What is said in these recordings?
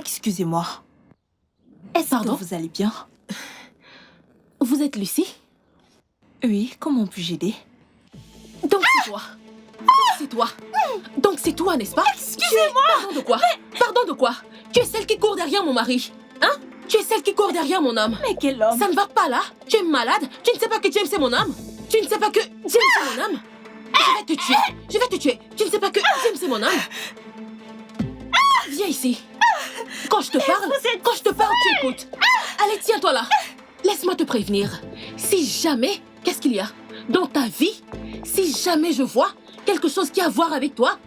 Excusez-moi. Est-ce que vous allez bien? Vous êtes Lucie? Oui, comment puis-je aider? Donc c'est toi. Donc c'est toi, n'est-ce pas? Excusez-moi! Pardon de quoi? Pardon de quoi? Tu es celle qui court derrière mon mari. Hein? Tu es celle qui court derrière mon homme. Mais quel homme? Ça ne va pas là? Tu es malade? Tu ne sais pas que James est mon homme? Tu ne sais pas que James est mon homme? Je vais te tuer. Je vais te tuer. Tu ne sais pas que James est mon homme? Viens ici. Quand je te parle, tu écoutes. Allez, tiens-toi là. Laisse-moi te prévenir. Si jamais, qu'est-ce qu'il y a? Dans ta vie, si jamais je vois quelque chose qui a à voir avec toi,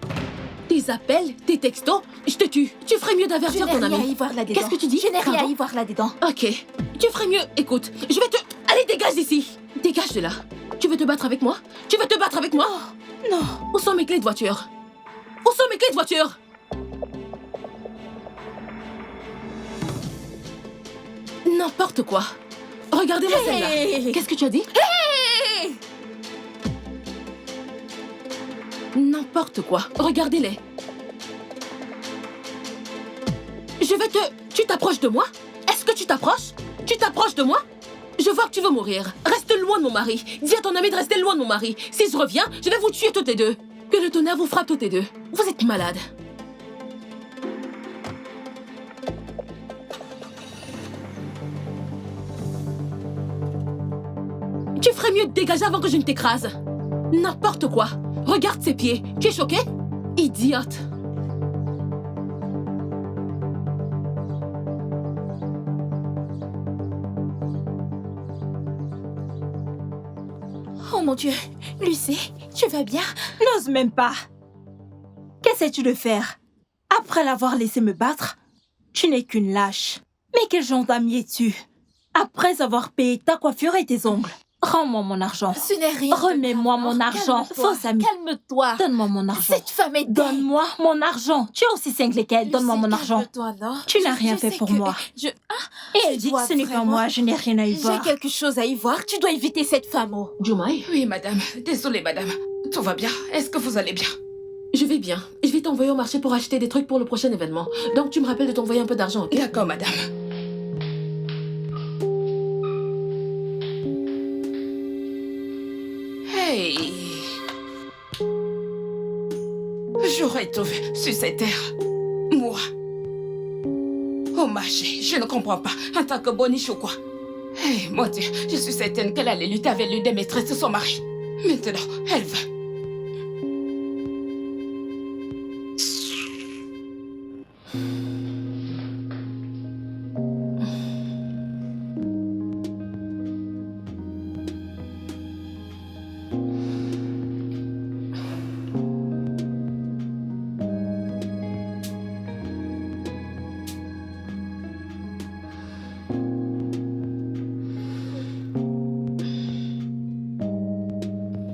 tes appels, tes textos, je te tue. Tu ferais mieux d'avertir ton ami. Je n'ai rien à y voir là-dedans. Qu'est-ce que tu dis? Je n'ai rien à Pardon? y voir là-dedans. Ok. Tu ferais mieux. Écoute, je vais te... Allez, dégage d'ici. Dégage de là. Tu veux te battre avec moi? Tu veux te battre avec moi? Non. Où sont mes clés de voiture? Où sont mes clés de voiture? N'importe quoi. Regardez-moi celle-là. Qu'est-ce que tu as dit? N'importe quoi. Regardez-les. Je vais te... Tu t'approches de moi? Est-ce que tu t'approches? Tu t'approches de moi? Je vois que tu veux mourir. Reste loin de mon mari. Dis à ton ami de rester loin de mon mari. Si je reviens, je vais vous tuer toutes les deux. Que le tonnerre vous frappe toutes les deux. Vous êtes malades. Tu ferais mieux de dégager avant que je ne t'écrase. N'importe quoi. Regarde ses pieds. Tu es choquée? Idiote. Oh mon Dieu. Lucie, tu vas bien? N'ose même pas. Qu'essaies-tu de faire? Après l'avoir laissé me battre, tu n'es qu'une lâche. Mais quel genre d'ami es-tu? Après avoir payé ta coiffure et tes ongles. Rends-moi mon argent. Ce n'est rien. Remets-moi mon argent. Fausse amie. Calme-toi. Donne-moi mon argent. Cette femme est... Donne-moi mon argent. Tu es aussi cinglé qu'elle. Donne-moi mon argent. Calme-toi, non? Tu n'as rien fait pour moi. Et elle dit que ce n'est pas moi. Je n'ai rien à y J'ai voir. quelque chose à y voir. Tu dois éviter cette femme. Oh. Jumai? Oui, madame. Désolée, madame. Tout va bien? Est-ce que vous allez bien? Je vais bien. Je vais t'envoyer au marché pour acheter des trucs pour le prochain événement. Donc tu me rappelles de t'envoyer un peu d'argent, ok? D'accord, madame. Hey! J'aurais tout vu sur cette terre. Moi. Oh, Maché, je ne comprends pas. En tant que boniche ou quoi? Hey, mon Dieu, je suis certaine qu'elle allait lutter avec l'une des maîtresses de son mari. Maintenant, elle va.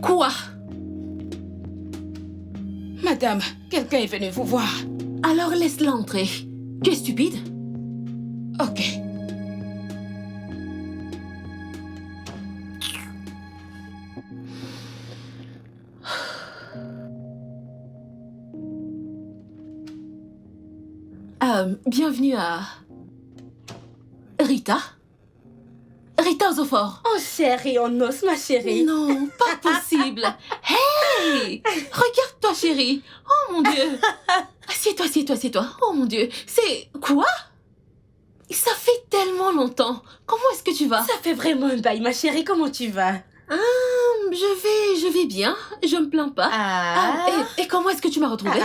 Quoi? Madame, quelqu'un est venu vous voir. Alors laisse-la entrer. Tu es stupide? Ok. Bienvenue à... Rita? Rita Ozofort. Oh chérie, on ose ma chérie. Non, pas possible. Hey! Regarde-toi, chérie. Oh mon Dieu. Assieds-toi, assieds-toi, assieds-toi. Oh mon Dieu. C'est... Quoi? Ça fait tellement longtemps. Comment est-ce que tu vas? Ça fait vraiment un bail ma chérie, comment tu vas? Je vais bien. Je me plains pas. Et comment est-ce que tu m'as retrouvée?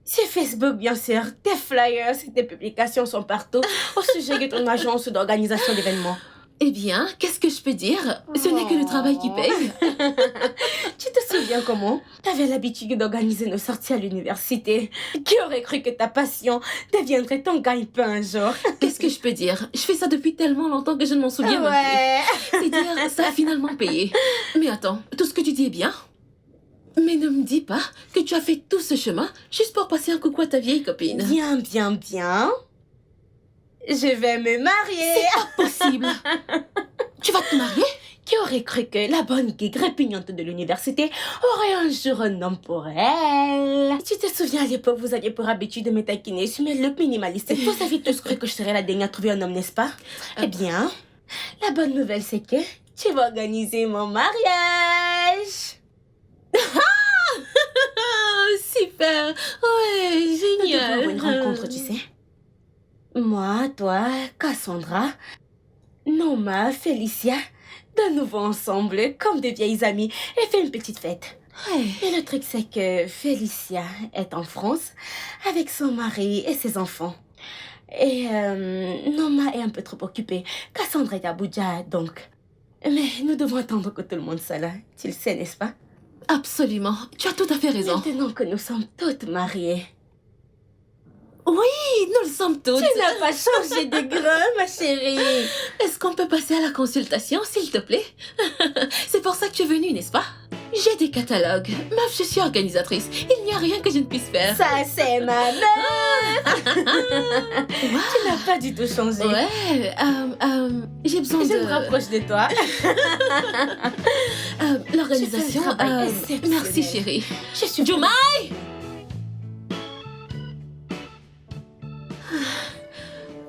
Sur Facebook, bien sûr. Tes flyers et tes publications sont partout au sujet de ton agence d'organisation d'événements. Eh bien, qu'est-ce que je peux dire? Ce n'est que le travail qui paye. Tu te souviens comment t'avais l'habitude d'organiser nos sorties à l'université? Qui aurait cru que ta passion deviendrait ton gagne-pain un jour? Qu'est-ce que je peux dire? Je fais ça depuis tellement longtemps que je ne m'en souviens même plus. C'est dire, ça a finalement payé. Mais attends, tout ce que tu dis est bien. Mais ne me dis pas que tu as fait tout ce chemin juste pour passer un coucou à ta vieille copine. Bien, bien, bien. Je vais me marier. C'est pas possible. Tu vas te marier? Qui aurait cru que la bonne geek répugnante de l'université aurait un jour un homme pour elle? Tu te souviens à l'époque, vous aviez pour habitude de me taquiner sur mes looks minimalistes. Vous avez tous cru que je serais la dernière à trouver un homme, n'est-ce pas? Eh bien, la bonne nouvelle, c'est que tu vas organiser mon mariage. Super. Ouais, Nous devons génial. avoir une rencontre, tu sais. Moi, toi, Cassandra, Noma, Félicia, de nouveau ensemble, comme des vieilles amies, et fait une petite fête. Ouais. Et le truc, c'est que Félicia est en France avec son mari et ses enfants. Et Noma est un peu trop occupée. Cassandra est à Abuja, donc. Mais nous devons attendre que tout le monde soit là. Tu le sais, n'est-ce pas? Absolument. Tu as tout à fait raison. Maintenant que nous sommes toutes mariées. Oui, nous le sommes toutes. Tu n'as pas changé de grain, ma chérie. Est-ce qu'on peut passer à la consultation, s'il te plaît? C'est pour ça que tu es venue, n'est-ce pas? J'ai des catalogues. Meuf, je suis organisatrice. Il n'y a rien que je ne puisse faire. Ça, c'est ma meuf. Tu n'as pas du tout changé. Ouais, j'ai besoin Je de... me rapproche de toi. L'organisation... Tu fais un travail exceptionnel. merci, chérie. Je suis... Jumai!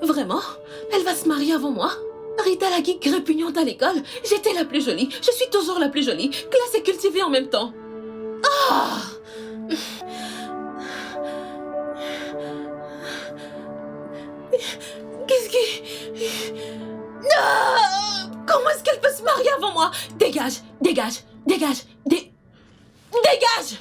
Vraiment? Elle va se marier avant moi? Rita la geek répugnante à l'école? J'étais la plus jolie. Je suis toujours la plus jolie. Classe et cultivée en même temps. Ah! Qu'est-ce qui... Ah! Comment est-ce qu'elle peut se marier avant moi? Dégage, dégage, dégage, dégage!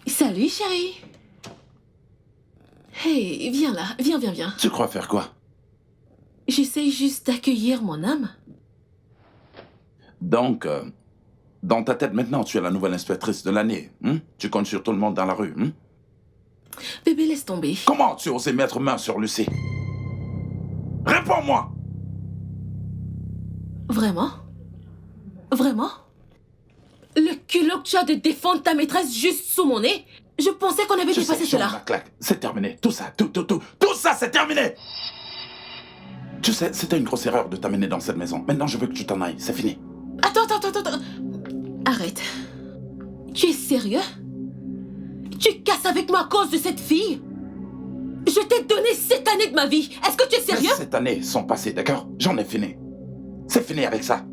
Salut, chérie. Hey, viens là, viens. Tu crois faire quoi? J'essaye juste d'accueillir mon âme. Donc, dans ta tête maintenant, tu es la nouvelle inspectrice de l'année. Tu comptes sur tout le monde dans la rue. Bébé, laisse tomber. Comment tu osais mettre main sur Lucie? Réponds-moi! Vraiment? Vraiment? Le culot que tu as de défendre ta maîtresse juste sous mon nez? Je pensais qu'on avait dépassé je la cela. claque. C'est terminé. Tout ça, tout ça, c'est terminé! Tu sais, c'était une grosse erreur de t'amener dans cette maison. Maintenant, je veux que tu t'en ailles. C'est fini. Attends. Arrête. Tu es sérieux? Tu casses avec moi à cause de cette fille? Je t'ai donné 7 années de ma vie. Est-ce que tu es sérieux? Cette année sont passées, d'accord? J'en ai fini. C'est fini avec ça.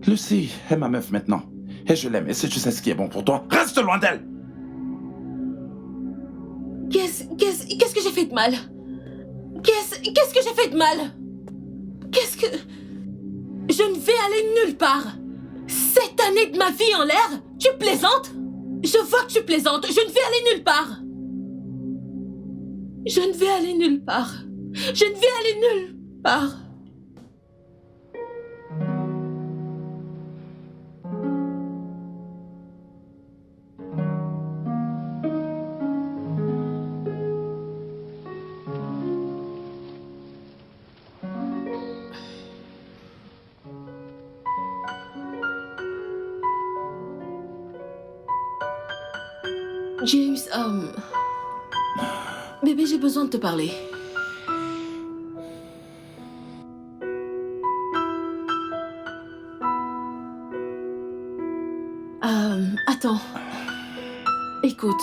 Lucie est ma meuf maintenant. Et je l'aime. Et si tu sais ce qui est bon pour toi, reste loin d'elle! Qu'est-ce que j'ai fait de mal? Qu'est-ce que j'ai fait de mal? Qu'est-ce que... Je ne vais aller nulle part. 7 années de ma vie en l'air? Tu plaisantes? Je vois que tu plaisantes. Je ne vais aller nulle part. Je ne vais aller nulle part. Je ne vais aller nulle part. James, bébé, j'ai besoin de te parler. Attends. Écoute.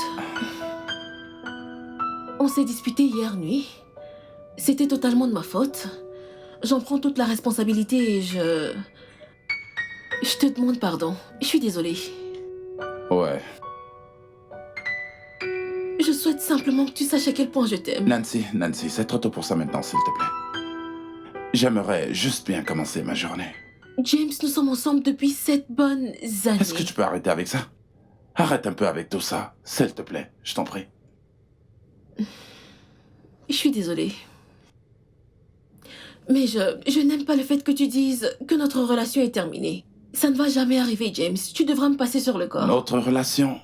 On s'est disputé hier nuit. C'était totalement de ma faute. J'en prends toute la responsabilité et je te demande pardon. Je suis désolée. Ouais. Je souhaite simplement que tu saches à quel point je t'aime. Nancy, c'est trop tôt pour ça maintenant, s'il te plaît. J'aimerais juste bien commencer ma journée. James, nous sommes ensemble depuis 7 bonnes années. Est-ce que tu peux arrêter avec ça? Arrête un peu avec tout ça, s'il te plaît, je t'en prie. Je suis désolée. Mais je n'aime pas le fait que tu dises que notre relation est terminée. Ça ne va jamais arriver, James. Tu devras me passer sur le corps. Notre relation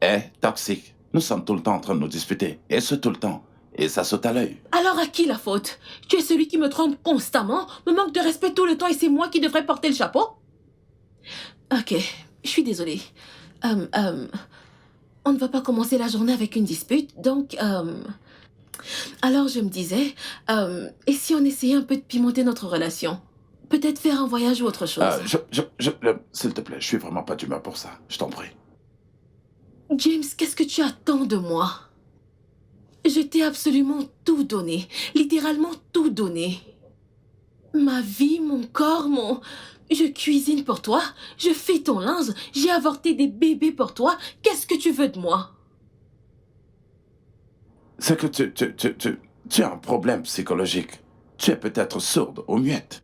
est toxique. Nous sommes tout le temps en train de nous disputer. Et ce, tout le temps. Et ça saute à l'œil. Alors à qui la faute? Tu es celui qui me trompe constamment, me manque de respect tout le temps et c'est moi qui devrais porter le chapeau? Ok, je suis désolée. On ne va pas commencer la journée avec une dispute, donc... Alors je me disais, et si on essayait un peu de pimenter notre relation? Peut-être faire un voyage ou autre chose. S'il te plaît, je suis vraiment pas d'humeur pour ça. Je t'en prie. James, qu'est-ce que tu attends de moi? Je t'ai absolument tout donné, littéralement tout donné. Ma vie, mon corps, Je cuisine pour toi, je fais ton linge, j'ai avorté des bébés pour toi. Qu'est-ce que tu veux de moi? C'est que tu as un problème psychologique. Tu es peut-être sourde ou muette.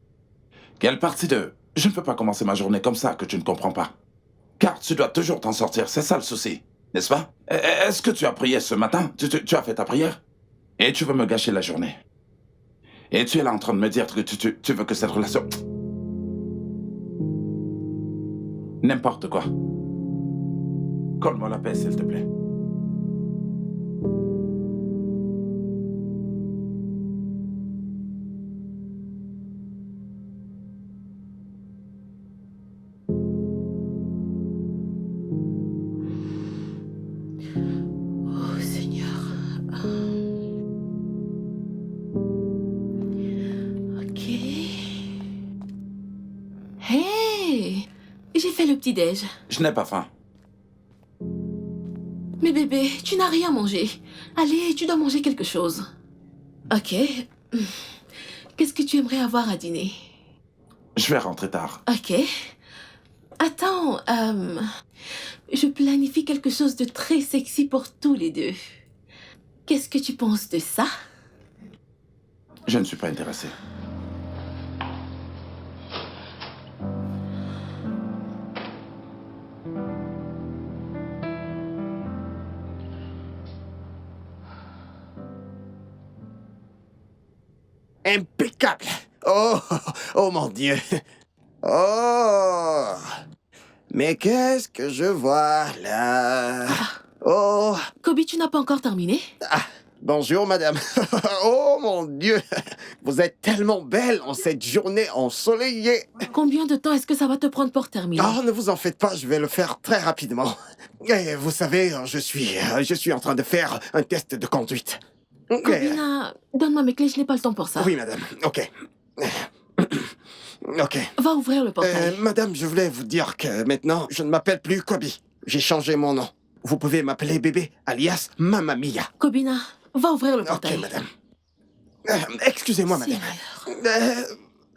Quelle partie de « je ne peux pas commencer ma journée comme ça » que tu ne comprends pas? Car tu dois toujours t'en sortir, c'est ça le souci, n'est-ce pas? Est-ce que tu as prié ce matin? Tu as fait ta prière? Et tu veux me gâcher la journée. Et tu es là en train de me dire que tu veux que cette relation... N'importe quoi. Colle-moi la paix, s'il te plaît. Oh Seigneur. Ok. Hey! J'ai fait le petit-déj. Je n'ai pas faim. Mais bébé, tu n'as rien mangé. Allez, tu dois manger quelque chose. Ok. Qu'est-ce que tu aimerais avoir à dîner? Je vais rentrer tard. Ok. Attends, je planifie quelque chose de très sexy pour tous les deux. Qu'est-ce que tu penses de ça? Je ne suis pas intéressé. Impeccable. Oh, oh mon Dieu. Oh. Mais qu'est-ce que je vois là? Oh. Kobe, tu n'as pas encore terminé? Ah, bonjour madame. Oh mon Dieu. Vous êtes tellement belle en cette journée ensoleillée. Combien de temps est-ce que ça va te prendre pour terminer? Oh, ne vous en faites pas, je vais le faire très rapidement. Et vous savez, je suis en train de faire un test de conduite. Cobina, donne-moi mes clés, je n'ai pas le temps pour ça. Oui, madame. Ok. Ok. Va ouvrir le portail. Madame, je voulais vous dire que maintenant, je ne m'appelle plus Kobe. J'ai changé mon nom. Vous pouvez m'appeler bébé, alias Mamma Mia. Cobina, va ouvrir le portail. Ok, madame. Excusez-moi, madame.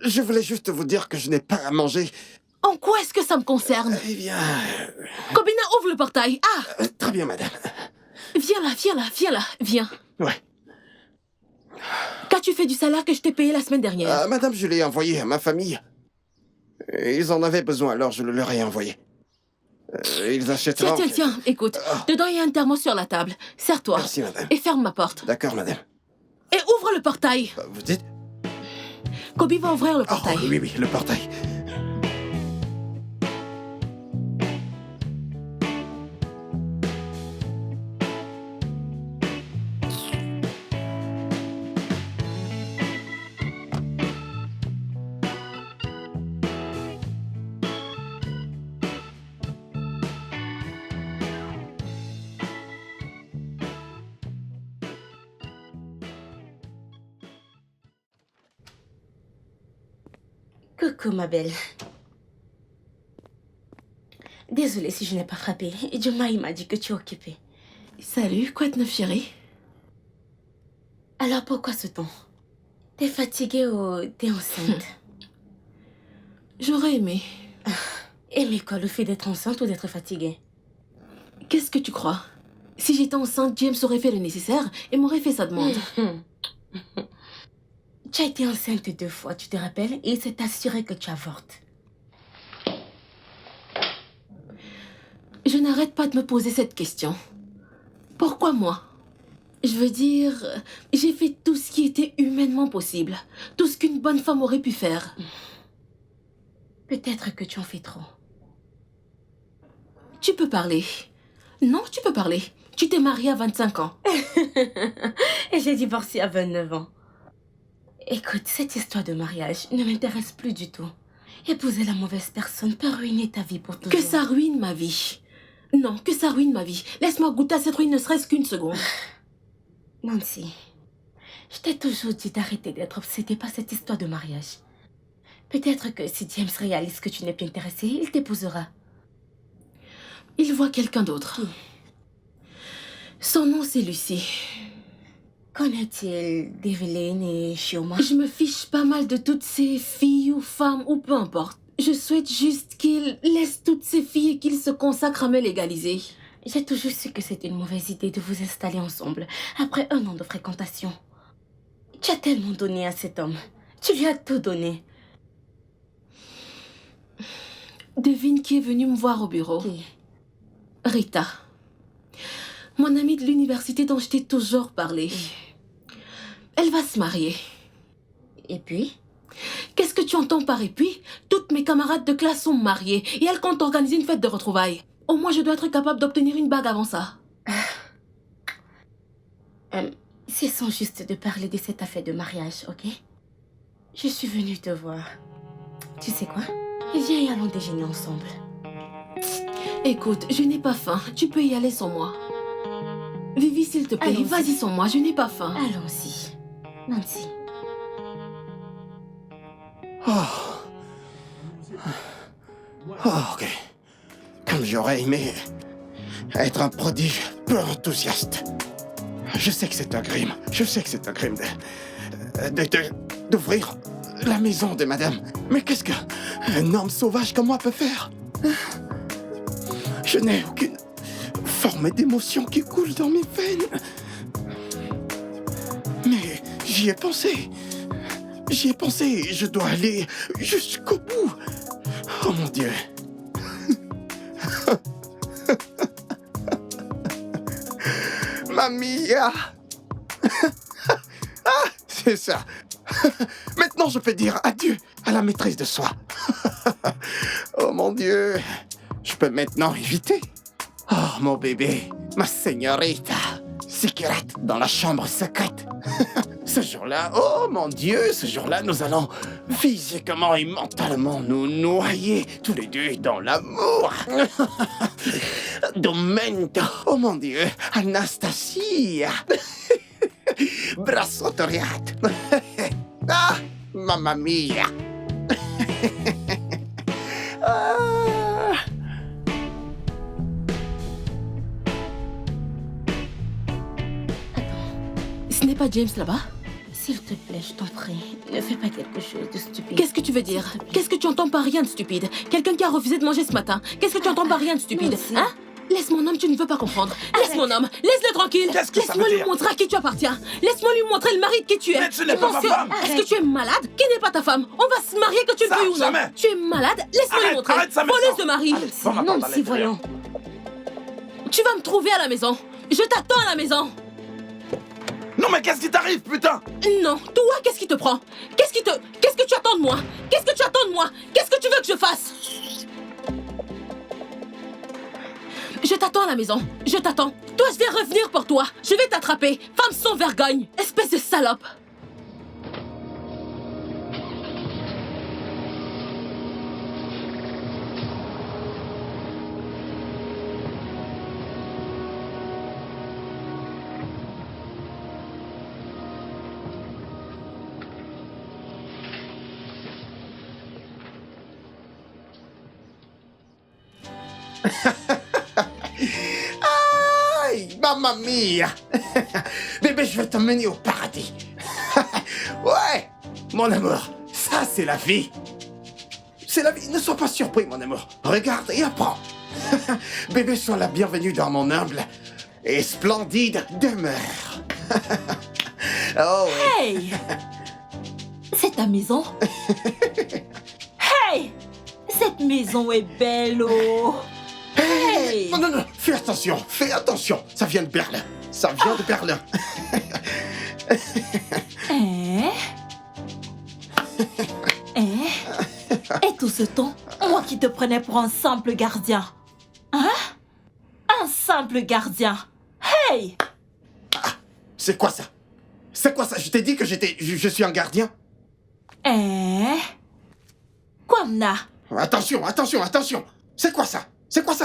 Je voulais juste vous dire que je n'ai pas à manger. En quoi est-ce que ça me concerne? Eh bien... Cobina, ouvre le portail. Ah! Très bien, madame. Viens là. Viens. Ouais. Qu'as-tu fait du salaire que je t'ai payé la semaine dernière? Madame, je l'ai envoyé à ma famille. Ils en avaient besoin, alors je le leur ai envoyé. Ils achèteront... Tiens, écoute. Dedans, il y a un thermos sur la table. Serre-toi. Merci, madame. Et ferme ma porte. D'accord, madame. Et ouvre le portail. Vous dites... Kobe va ouvrir le Oh, portail. oui, le portail. Coucou, ma belle. Désolée si je n'ai pas frappé. Juma, il m'a dit que tu es occupée. Salut, quoi de neuf, chérie? Alors pourquoi ce ton? T'es fatiguée ou t'es enceinte? J'aurais aimé. Aimer quoi, le fait d'être enceinte ou d'être fatiguée? Qu'est-ce que tu crois? Si j'étais enceinte, James aurait fait le nécessaire et m'aurait fait sa demande. Tu as été enceinte 2 fois, tu te rappelles? Et il s'est assuré que tu avortes. Je n'arrête pas de me poser cette question. Pourquoi moi? Je veux dire, j'ai fait tout ce qui était humainement possible. Tout ce qu'une bonne femme aurait pu faire. Peut-être que tu en fais trop. Tu peux parler. Non, tu peux parler. Tu t'es mariée à 25 ans. Et j'ai divorcé à 29 ans. Écoute, cette histoire de mariage ne m'intéresse plus du tout. Épouser la mauvaise personne peut ruiner ta vie pour toujours. Que ça ruine ma vie. Non, que ça ruine ma vie. Laisse-moi goûter à cette ruine ne serait-ce qu'une seconde. Nancy, je t'ai toujours dit d'arrêter d'être obsédée par cette histoire de mariage. Peut-être que si James réalise que tu n'es plus intéressée, il t'épousera. Il voit quelqu'un d'autre. Qui? Son nom, c'est Lucie. Connaît-il Devlin et Shioma? Je me fiche pas mal de toutes ces filles ou femmes ou peu importe. Je souhaite juste qu'il laisse toutes ces filles et qu'il se consacre à me légaliser. J'ai toujours su que c'était une mauvaise idée de vous installer ensemble après 1 an de fréquentation. Tu as tellement donné à cet homme. Tu lui as tout donné. Devine qui est venu me voir au bureau. Qui? Rita. Mon amie de l'université dont je t'ai toujours parlé. Elle va se marier. Et puis? Qu'est-ce que tu entends par et puis? Toutes mes camarades de classe sont mariées et elles comptent organiser une fête de retrouvailles. Au moins, je dois être capable d'obtenir une bague avant ça. Cessons juste de parler de cette affaire de mariage, ok? Je suis venue te voir. Tu sais quoi? Viens et allons déjeuner ensemble. Écoute, je n'ai pas faim. Tu peux y aller sans moi. Vivi, s'il te plaît, Allons-y. vas-y sans moi. Je n'ai pas faim. Allons-y. Nancy. Ok. Comme j'aurais aimé être un prodige peu enthousiaste. Je sais que c'est un crime. Je sais que c'est un crime d'ouvrir la maison de madame. Mais qu'est-ce qu'un homme sauvage comme moi peut faire? Je n'ai aucune forme d'émotion qui coule dans mes veines. Mais j'y ai pensé. J'y ai pensé. Je dois aller jusqu'au bout. Oh mon Dieu. Mamia. Ah, c'est ça. Maintenant, je peux dire adieu à la maîtrise de soi. Oh mon Dieu. Je peux maintenant éviter. Oh mon bébé, ma señorita. Cigarette dans la chambre secrète. Ce jour-là, oh mon Dieu, ce jour-là, nous allons physiquement et mentalement nous noyer tous les deux dans l'amour. Domenico, oh mon Dieu, Anastasia. Brasso toriato. Ah, mamma mia. Ah. Ce n'est pas James là-bas? S'il te plaît, je t'en prie, ne fais pas quelque chose de stupide. Qu'est-ce que tu veux dire? Qu'est-ce que tu entends par rien de stupide? Quelqu'un qui a refusé de manger ce matin. Qu'est-ce que tu entends par rien de stupide? Merci. Hein? Laisse mon homme, tu ne veux pas comprendre. Laisse mon homme, laisse-le tranquille. Qu'est-ce que ça Laisse-moi veut lui dire? montrer à qui tu appartiens. Laisse-moi lui montrer le mari de qui tu es. Mais tu n'es pas ma penses que- femme. Est-ce que tu es malade? Qui n'est pas ta femme? On va se marier que tu le Ça, veuilles ou non. jamais. Tu es malade? Laisse-moi lui Arrête, montrer. arrête ça Voleuse maintenant. de mari. Allez, va m'attendre à Nancy, l'intérieur. voyons. Tu vas me trouver à la maison. Je t'attends à la maison. Non mais qu'est-ce qui t'arrive, putain? Non, toi, qu'est-ce qui te prend? Qu'est-ce que tu attends de moi? Qu'est-ce que tu attends de moi? Qu'est-ce que tu veux que je fasse? Je t'attends à la maison. Je t'attends. Toi, je vais revenir pour toi. Je vais t'attraper. Femme sans vergogne. Espèce de salope. Aïe, mamma mia. Bébé, je vais t'emmener au paradis. Ouais, mon amour, ça c'est la vie. C'est la vie, ne sois pas surpris, mon amour. Regarde et apprends. Bébé, sois la bienvenue dans mon humble et splendide demeure. Oh oui. Hey! C'est ta maison? Hey! Cette maison est belle, oh! Hey! Non, non, non, Fais attention. Ça vient de Berlin. Ça vient de Berlin. Et tout ce temps, moi qui te prenais pour un simple gardien. Hein? Un simple gardien. Hey! C'est quoi ça? Je t'ai dit que je suis un gardien? Kwamna, Attention. C'est quoi ça? C'est quoi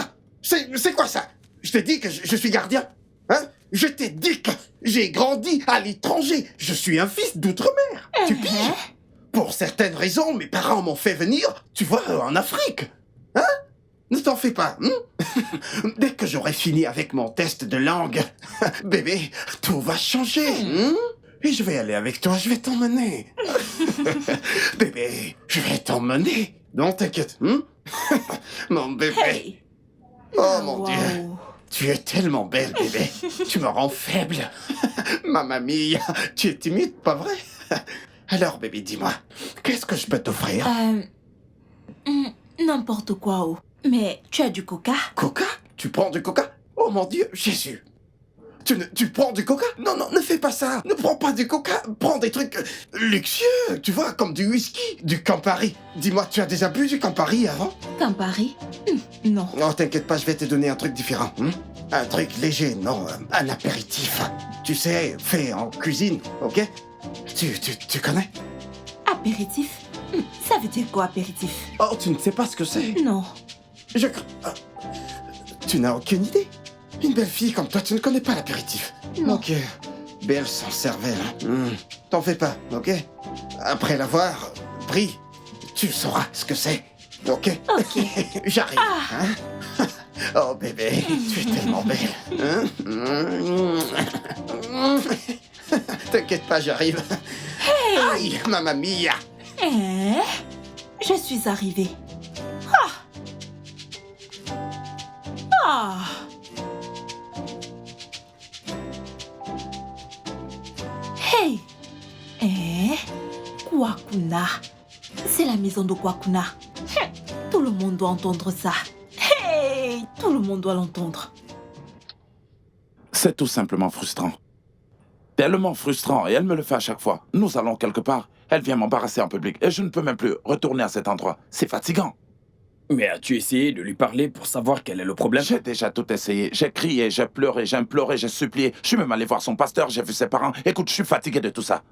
ça? Je t'ai dit que je suis gardien? Hein? Je t'ai dit que j'ai grandi à l'étranger. Je suis un fils d'outre-mer. Tu piges? Pour certaines raisons, mes parents m'ont fait venir, tu vois, en Afrique. Hein? Ne t'en fais pas. Dès que j'aurai fini avec mon test de langue, bébé, tout va changer. Et je vais aller avec toi, je vais t'emmener. Bébé, je vais t'emmener. Non, t'inquiète. Mon bébé. hey! Oh mon Wow. Dieu. Tu es tellement belle, bébé. Tu me rends faible. Ma mamie, tu es timide, pas vrai? Alors, bébé, dis-moi, qu'est-ce que je peux t'offrir? N'importe quoi, oh. Mais tu as du coca? Coca? Tu prends du coca? Oh mon Dieu, Jésus. Tu prends du coca? Non, ne fais pas ça. Ne prends pas du coca. Prends des trucs luxueux, tu vois, comme du whisky, du Campari. Dis-moi, tu as déjà bu du Campari avant? Campari? Non. Non, t'inquiète pas, je vais te donner un truc différent. Un truc léger, non, un apéritif. Tu sais, fait en cuisine, ok? Tu connais? Apéritif? Ça veut dire quoi, apéritif? Oh, tu ne sais pas ce que c'est? Non. Tu n'as aucune idée? Une belle fille comme toi, tu ne connais pas l'apéritif. Non. Ok, belle sans cervelle. T'en fais pas, ok? Après l'avoir pris, tu sauras ce que c'est, ok? Ok. J'arrive, hein? Oh bébé, tu es tellement belle. T'inquiète pas, j'arrive. Aïe, mamma mia! Je suis arrivée. Ah! Hey! Kwakuna. C'est la maison de Kwakuna. Tout le monde doit entendre ça. Hey! Tout le monde doit l'entendre. C'est tout simplement frustrant. Tellement frustrant, et elle me le fait à chaque fois. Nous allons quelque part, elle vient m'embarrasser en public, et je ne peux même plus retourner à cet endroit. C'est fatigant. Mais as-tu essayé de lui parler pour savoir quel est le problème? J'ai déjà tout essayé. J'ai crié, j'ai pleuré, j'ai imploré, j'ai supplié. Je suis même allé voir son pasteur, j'ai vu ses parents. Écoute, je suis fatigué de tout ça.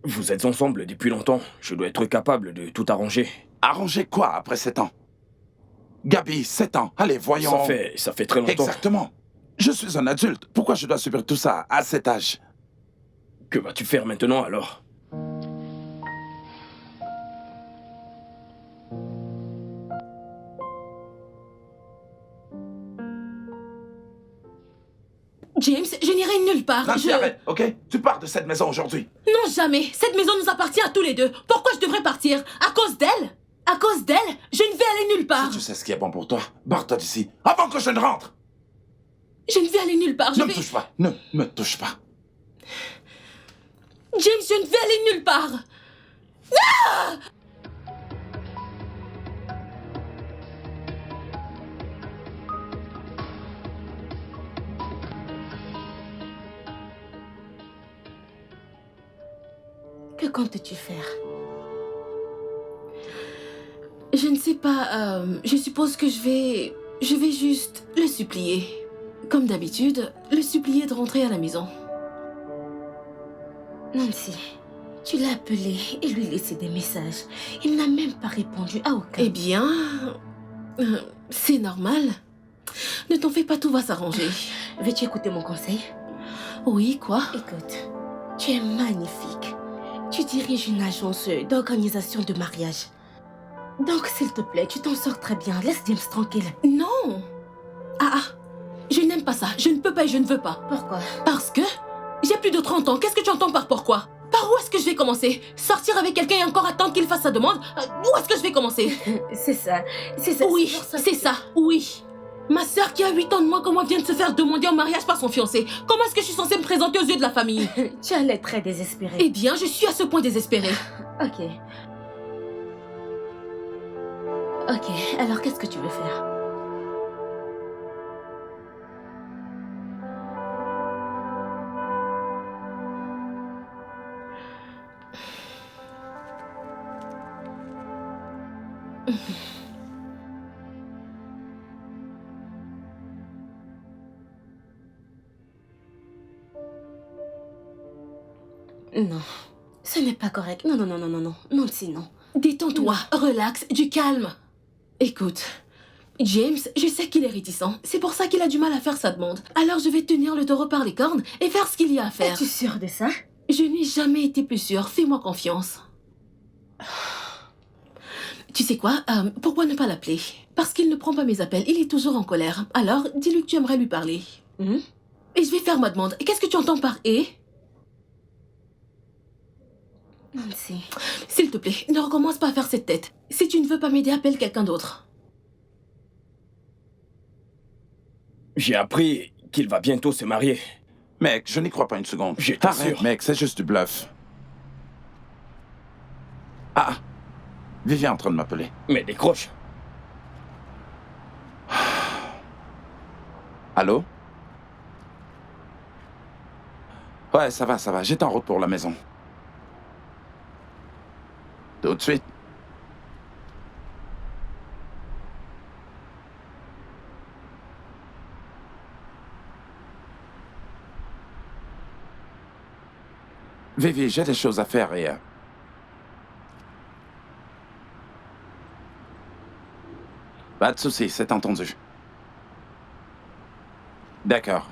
Vous êtes ensemble depuis longtemps. Je dois être capable de tout arranger. Arranger quoi après 7 ans? Gabi, 7 ans. Allez, voyons. Ça fait très longtemps. Exactement. Je suis un adulte. Pourquoi je dois subir tout ça à cet âge? Que vas-tu faire maintenant alors? James, je n'irai nulle part. Nancy, arrête, ok? Tu pars de cette maison aujourd'hui. Non, jamais. Cette maison nous appartient à tous les deux. Pourquoi je devrais partir? À cause d'elle? À cause d'elle? Je ne vais aller nulle part. Si tu sais ce qui est bon pour toi, barre-toi d'ici, avant que je ne rentre. Je ne vais aller nulle part. Ne me touche pas, ne me touche pas. James, je ne vais aller nulle part. Que comptes-tu faire? Je ne sais pas. Je suppose que je vais juste le supplier. Comme d'habitude, le supplier de rentrer à la maison. Nancy, tu l'as appelé et lui laissé des messages. Il n'a même pas répondu à aucun. Eh bien, c'est normal. Ne t'en fais pas, tout va s'arranger. Veux-tu écouter mon conseil? Oui, quoi? Écoute, tu es magnifique. Tu diriges une agence d'organisation de mariage. Donc, s'il te plaît, tu t'en sors très bien. Laisse James tranquille. Non. Je n'aime pas ça. Je ne peux pas et je ne veux pas. Pourquoi? Parce que j'ai plus de 30 ans. Qu'est-ce que tu entends par pourquoi? Par où est-ce que je vais commencer? Sortir avec quelqu'un et encore attendre qu'il fasse sa demande? Où est-ce que je vais commencer? C'est ça. C'est ça. Oui, pour ça c'est que- ça. Oui. Ma sœur qui a 8 ans de moins que moi vient de se faire demander en mariage par son fiancé. Comment est-ce que je suis censée me présenter aux yeux de la famille? Tu as l'air très désespérée. Eh bien, je suis à ce point désespérée. Ok. Ok, alors qu'est-ce que tu veux faire? Non, ce n'est pas correct. Non, non, non, non, non, non. Nancy, non. Détends-toi, relax, du calme. Écoute, James, je sais qu'il est réticent. C'est pour ça qu'il a du mal à faire sa demande. Alors je vais tenir le taureau par les cornes et faire ce qu'il y a à faire. Es-tu sûre de ça? Je n'ai jamais été plus sûre. Fais-moi confiance. Tu sais quoi? Pourquoi ne pas l'appeler? Parce qu'il ne prend pas mes appels. Il est toujours en colère. Alors, dis-lui que tu aimerais lui parler. Et je vais faire ma demande. Qu'est-ce que tu entends par « et » ? Nancy. S'il te plaît, ne recommence pas à faire cette tête. Si tu ne veux pas m'aider, appelle quelqu'un d'autre. J'ai appris qu'il va bientôt se marier. Mec, je n'y crois pas une seconde. J'étais Arrête, sûr. mec, c'est juste du bluff. Ah, Vivi est en train de m'appeler. Mais décroche. Allô? Ouais, ça va, j'étais en route pour la maison. Tout de suite. Vivi, j'ai des choses à faire et... Pas de souci, c'est entendu. D'accord.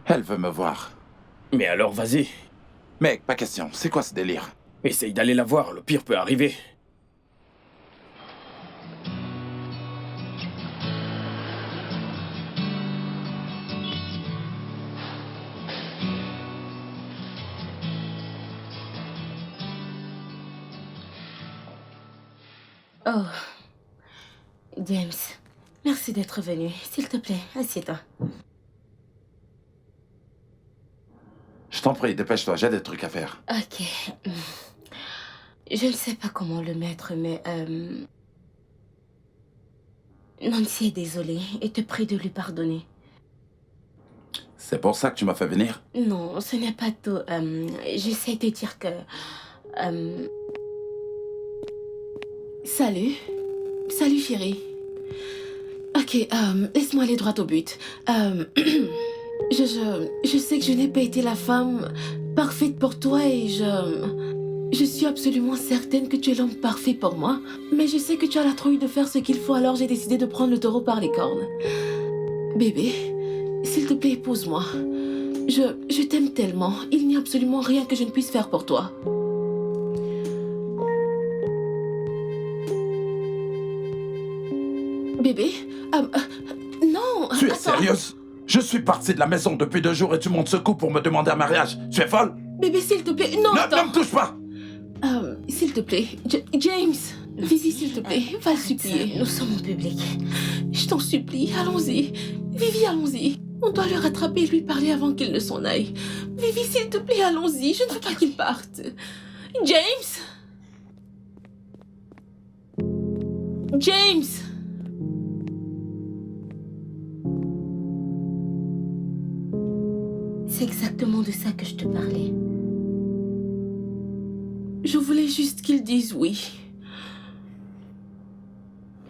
Elle veut me voir. Mais alors, vas-y. Mec, pas question, c'est quoi ce délire? Essaye d'aller la voir, le pire peut arriver. Oh. James, merci d'être venu. S'il te plaît, assieds-toi. Je t'en prie, dépêche-toi, j'ai des trucs à faire. Ok. Je ne sais pas comment le mettre, mais... Nancy est désolée et te prie de lui pardonner. C'est pour ça que tu m'as fait venir? Non, ce n'est pas tout. J'essaie de dire que... Salut. Salut, chérie. Ok, laisse-moi aller droit au but. Je sais que je n'ai pas été la femme parfaite pour toi et je suis absolument certaine que tu es l'homme parfait pour moi. Mais je sais que tu as la trouille de faire ce qu'il faut, alors j'ai décidé de prendre le taureau par les cornes. Bébé, s'il te plaît, épouse-moi. Je t'aime tellement. Il n'y a absolument rien que je ne puisse faire pour toi. Bébé, non. Tu es attends. sérieuse? Je suis parti de la maison depuis 2 jours et tu montes ce coup pour me demander un mariage. Tu es folle? Bébé, s'il te plaît, non, attends. Ne me touche pas! S'il te plaît, James, Vivi, s'il te plaît, va le supplier. Nous sommes en public. Je t'en supplie, allons-y. Vivi, allons-y. On doit le rattraper et lui parler avant qu'il ne s'en aille. Vivi, s'il te plaît, allons-y. Je ne veux pas qu'il parte. James! James! C'est exactement de ça que je te parlais. Je voulais juste qu'il dise oui.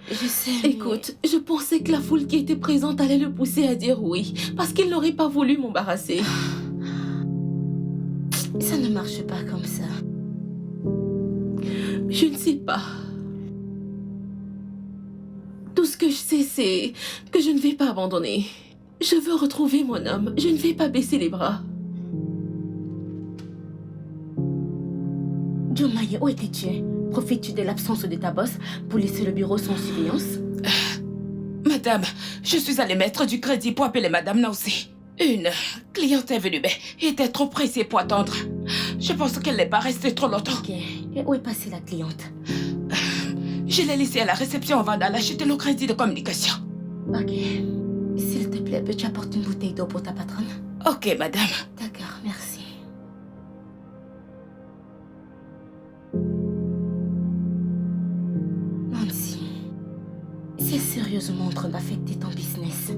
Je sais, mais... Écoute, je pensais que la foule qui était présente allait le pousser à dire oui, parce qu'il n'aurait pas voulu m'embarrasser. Ça ne marche pas comme ça. Je ne sais pas. Tout ce que je sais, c'est que je ne vais pas abandonner. Je veux retrouver mon homme. Je ne vais pas baisser les bras. Jumaye, où étais-tu? Profites-tu de l'absence de ta boss pour laisser le bureau sans surveillance? Madame, je suis allée mettre du crédit pour appeler Madame Nancy. Une cliente est venue, mais était trop pressée pour attendre. Je pense qu'elle n'est pas restée trop longtemps. Ok. Et où est passée la cliente? Je l'ai laissée à la réception avant d'aller acheter le crédit de communication. Ok. S'il te plaît, peux-tu apporter une bouteille d'eau pour ta patronne? Ok, madame. D'accord, merci. Nancy, c'est sérieusement en train d'affecter ton business.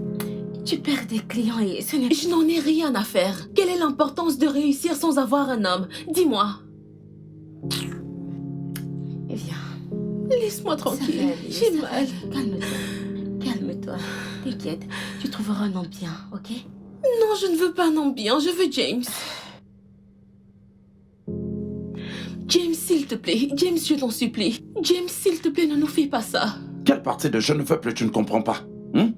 Tu perds des clients et ce n'est... Je n'en ai rien à faire. Quelle est l'importance de réussir sans avoir un homme? Dis-moi. laisse-moi Ça va tranquille. aller, J'ai ça va mal. aller. Calme-toi. Calme-toi. T'inquiète. Tu trouveras un nom bien, ok? Non, je ne veux pas non bien, je veux James. James, s'il te plaît. James, je t'en supplie. James, s'il te plaît, ne nous fais pas ça. Quelle partie de je ne veux plus tu ne comprends pas? Hein?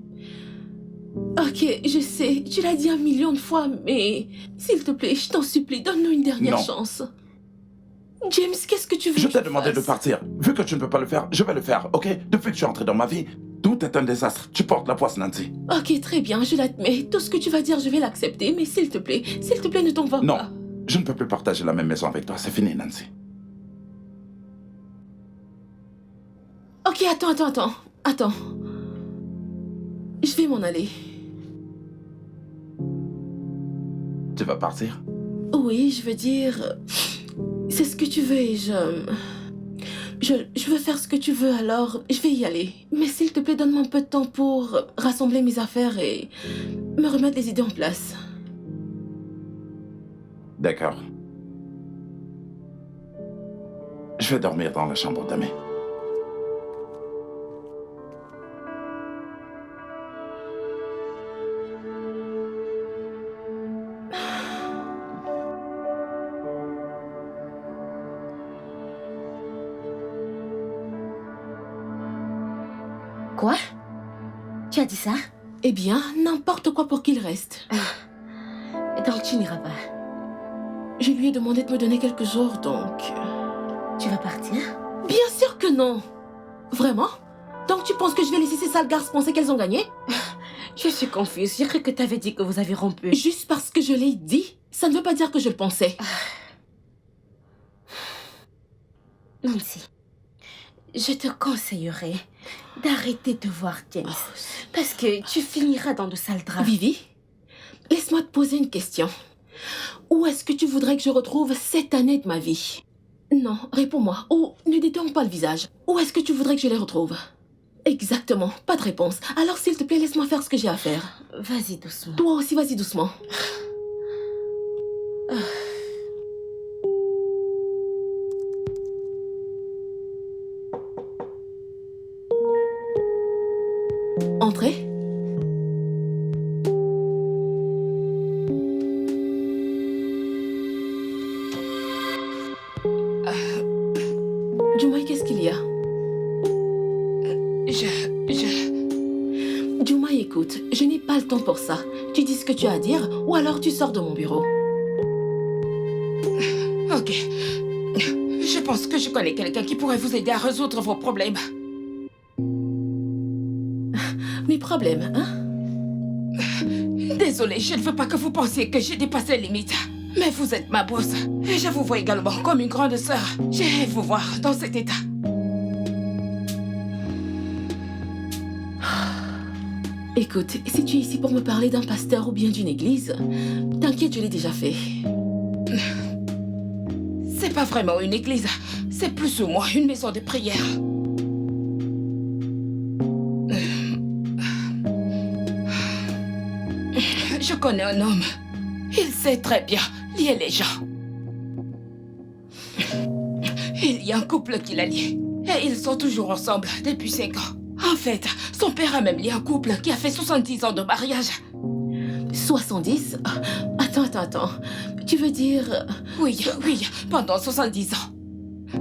Ok, je sais, tu l'as dit 1 million de fois, mais s'il te plaît, je t'en supplie, donne-nous une dernière Non. chance. James, qu'est-ce que tu veux Je que t'ai demandé de fasse? partir. Vu que tu ne peux pas le faire, je vais le faire, ok? Depuis que je suis entré dans ma vie, tout est un désastre. Tu portes la poisse, Nancy. Ok, très bien, je l'admets. Tout ce que tu vas dire, je vais l'accepter, mais s'il te plaît, ne t'en va Non, pas. je ne peux plus partager la même maison avec toi. C'est fini, Nancy. Ok, attends. Je vais m'en aller. Tu vas partir? Oui, je veux dire... C'est ce que tu veux et je veux faire ce que tu veux, alors je vais y aller. Mais s'il te plaît, donne-moi un peu de temps pour rassembler mes affaires et me remettre les idées en place. D'accord. Je vais dormir dans la chambre d'Amé. Quoi? Tu as dit ça? Eh bien, n'importe quoi pour qu'il reste. Donc tu n'iras pas. Je lui ai demandé de me donner quelques jours, donc... Tu vas partir? Bien sûr que non. Vraiment? Donc tu penses que je vais laisser ces sales garces penser qu'elles ont gagné? Je suis confuse. J'ai cru que tu avais dit que vous avez rompu. Juste parce que je l'ai dit, ça ne veut pas dire que je le pensais. Nancy, je te conseillerais d'arrêter de voir James. Parce que tu finiras dans de sales draps. Vivi, laisse-moi te poser une question. Où est-ce que tu voudrais que je retrouve cette année de ma vie? Non, réponds-moi. Ou ne détourne pas le visage. Où est-ce que tu voudrais que je les retrouve? Exactement, pas de réponse. Alors s'il te plaît, laisse-moi faire ce que j'ai à faire. Vas-y doucement. Toi aussi, vas-y doucement. Entrez. Jumai, qu'est-ce qu'il y a? Jumai, écoute, je n'ai pas le temps pour ça. Tu dis ce que tu as à dire, ou alors tu sors de mon bureau. Ok. Je pense que je connais quelqu'un qui pourrait vous aider à résoudre vos problèmes. Mes problèmes, hein? Désolée, je ne veux pas que vous pensiez que j'ai dépassé les limites. Mais vous êtes ma boss. Et je vous vois également comme une grande sœur. J'irai vous voir dans cet état. Écoute, si tu es ici pour me parler d'un pasteur ou bien d'une église, t'inquiète, je l'ai déjà fait. C'est pas vraiment une église. C'est plus ou moins une maison de prière. Je connais un homme. Il sait très bien lier les gens. Il y a un couple qui l'a lié. Et ils sont toujours ensemble depuis 5 ans. En fait, son père a même lié un couple qui a fait 70 ans de mariage. 70? Attends. Tu veux dire... Oui, pendant 70 ans.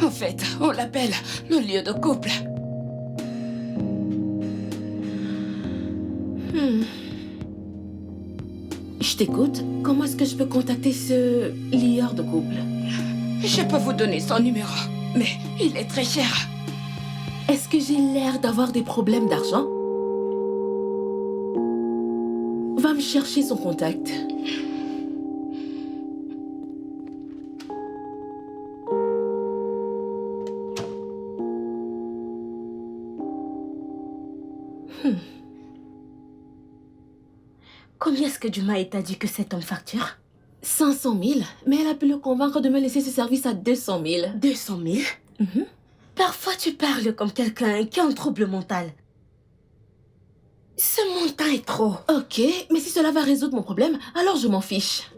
En fait, on l'appelle le lieu de couple. Je t'écoute. Comment est-ce que je peux contacter ce lieur de couple? Je peux vous donner son numéro, mais il est très cher. Est-ce que j'ai l'air d'avoir des problèmes d'argent? Va me chercher son contact. Combien est-ce que Jumai t'a dit que cet homme facture? 500 000, mais elle a pu le convaincre de me laisser ce service à 200 000. 200 000? Parfois tu parles comme quelqu'un qui a un trouble mental. Ce montant est trop. Ok, mais si cela va résoudre mon problème, alors je m'en fiche.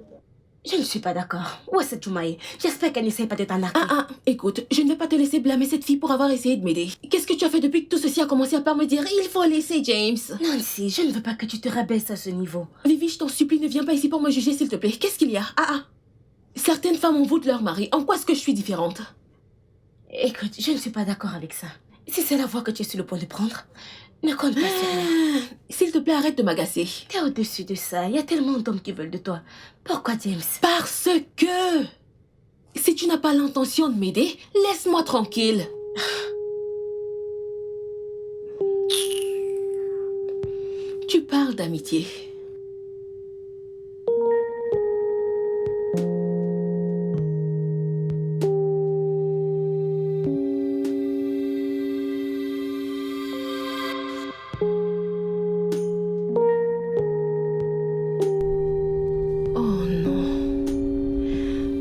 Je ne suis pas d'accord. Où est cette Jumaï? J'espère qu'elle n'essaie pas de t'arnaquer. Écoute, je ne vais pas te laisser blâmer cette fille pour avoir essayé de m'aider. Qu'est-ce que tu as fait depuis que tout ceci a commencé à part me dire il faut laisser James? Nancy, je ne veux pas que tu te rabaisses à ce niveau. Vivi, je t'en supplie, ne viens pas ici pour me juger, s'il te plaît. Qu'est-ce qu'il y a? Certaines femmes envoûtent leur mari. En quoi est-ce que je suis différente? Écoute, je ne suis pas d'accord avec ça. Si c'est la voie que tu es sur le point de prendre, ne compte pas sur moi. S'il te plaît, arrête de m'agacer. T'es au-dessus de ça. Il y a tellement d'hommes qui veulent de toi. Pourquoi, James? Parce que... Si tu n'as pas l'intention de m'aider, laisse-moi tranquille. Tu parles d'amitié.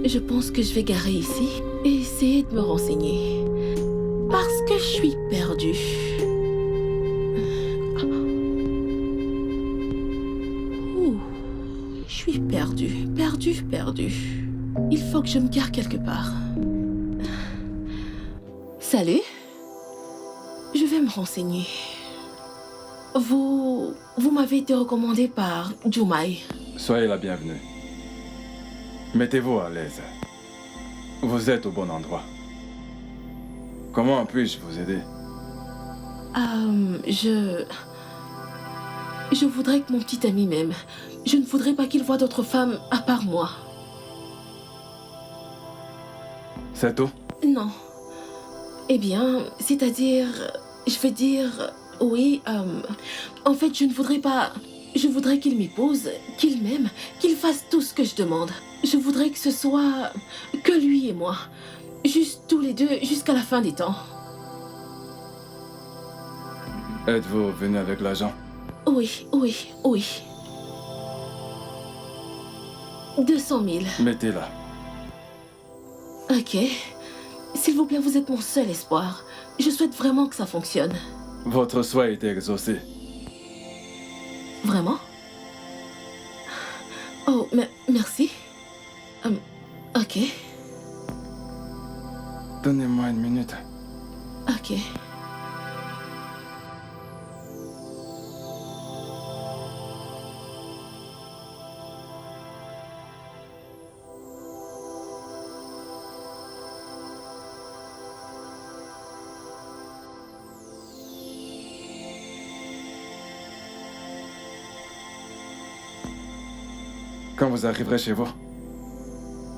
Je pense que je vais garer ici et essayer de me renseigner. Parce que je suis perdue. Ouh, je suis perdue. Il faut que je me gare quelque part. Salut. Je vais me renseigner. Vous m'avez été recommandé par Jumaï. Soyez la bienvenue. Mettez-vous à l'aise. Vous êtes au bon endroit. Comment puis-je vous aider? Je voudrais que mon petit ami m'aime. Je ne voudrais pas qu'il voie d'autres femmes à part moi. C'est tout? Non. Eh bien, c'est-à-dire... Je vais dire... Oui, en fait, je ne voudrais pas... Je voudrais qu'il m'épouse, qu'il m'aime, qu'il fasse tout ce que je demande. Je voudrais que ce soit que lui et moi. Juste tous les deux jusqu'à la fin des temps. Êtes-vous venu avec l'argent? Oui. 200 000. Mettez-la. Ok. S'il vous plaît, vous êtes mon seul espoir. Je souhaite vraiment que ça fonctionne. Votre souhait a été exaucé. Vraiment? Oh, merci. Ok. Donnez-moi une minute. Ok. Quand vous arriverez chez vous,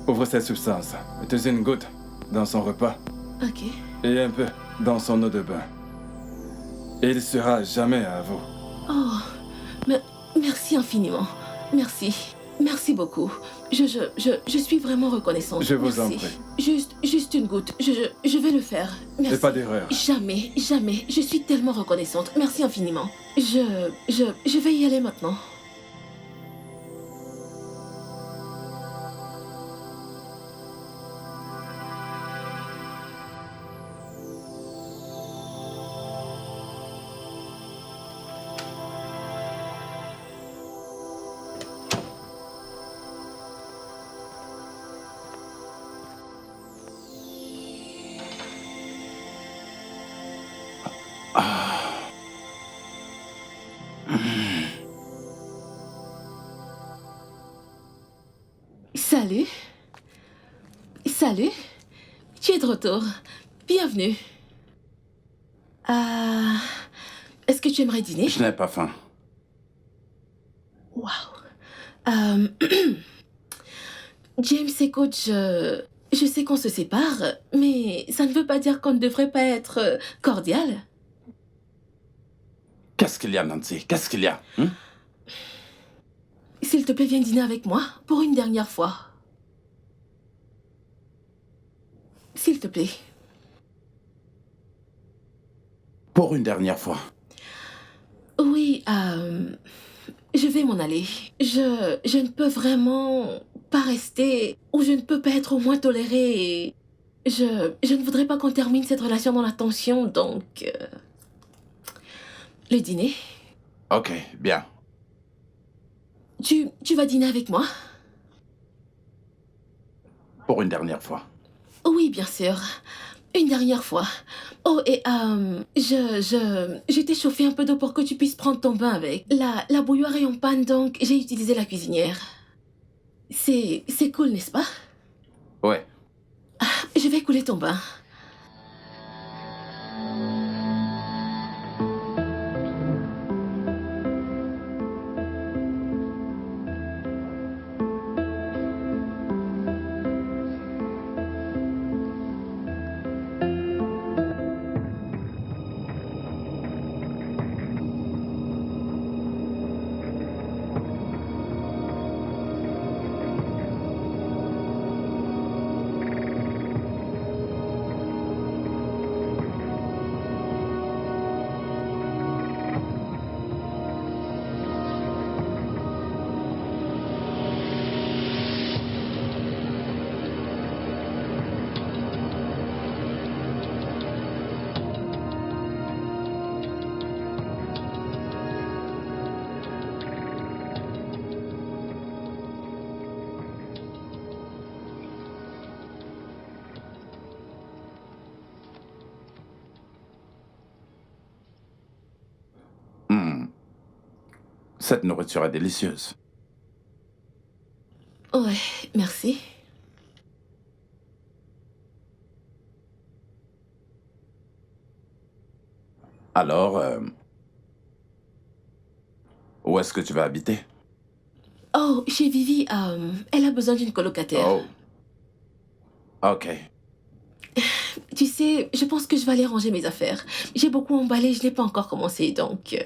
ouvrez cette substance. Mettez une goutte dans son repas. Ok. Et un peu dans son eau de bain. Et il sera jamais à vous. Oh, merci infiniment. Merci. Merci beaucoup. Je suis vraiment reconnaissante. Je vous en Merci. prie. Juste une goutte. Je vais le faire. Merci. Et pas d'erreur. Jamais. Je suis tellement reconnaissante. Merci infiniment. Je vais y aller maintenant. Salut. Tu es de retour. Bienvenue. Est-ce que tu aimerais dîner? Je n'ai pas faim. Waouh. James, écoute, je sais qu'on se sépare, mais ça ne veut pas dire qu'on ne devrait pas être cordial. Qu'est-ce qu'il y a, Nancy? Qu'est-ce qu'il y a? S'il te plaît, viens dîner avec moi pour une dernière fois. S'il te plaît. Pour une dernière fois. Oui, je vais m'en aller. Je ne peux vraiment pas rester, ou je ne peux pas être au moins tolérée. Et je ne voudrais pas qu'on termine cette relation dans la tension, donc... Le dîner? Ok, bien. Tu vas dîner avec moi? Pour une dernière fois. Oui, bien sûr. Une dernière fois. Oh, et je t'ai chauffé un peu d'eau pour que tu puisses prendre ton bain avec. La bouilloire est en panne, donc j'ai utilisé la cuisinière. C'est cool, n'est-ce pas? Ouais. Je vais couler ton bain. Cette nourriture est délicieuse. Ouais, merci. Alors, où est-ce que tu vas habiter? Oh, chez Vivi, elle a besoin d'une colocataire. Oh. Ok. Tu sais, je pense que je vais aller ranger mes affaires. J'ai beaucoup emballé, je n'ai pas encore commencé, donc...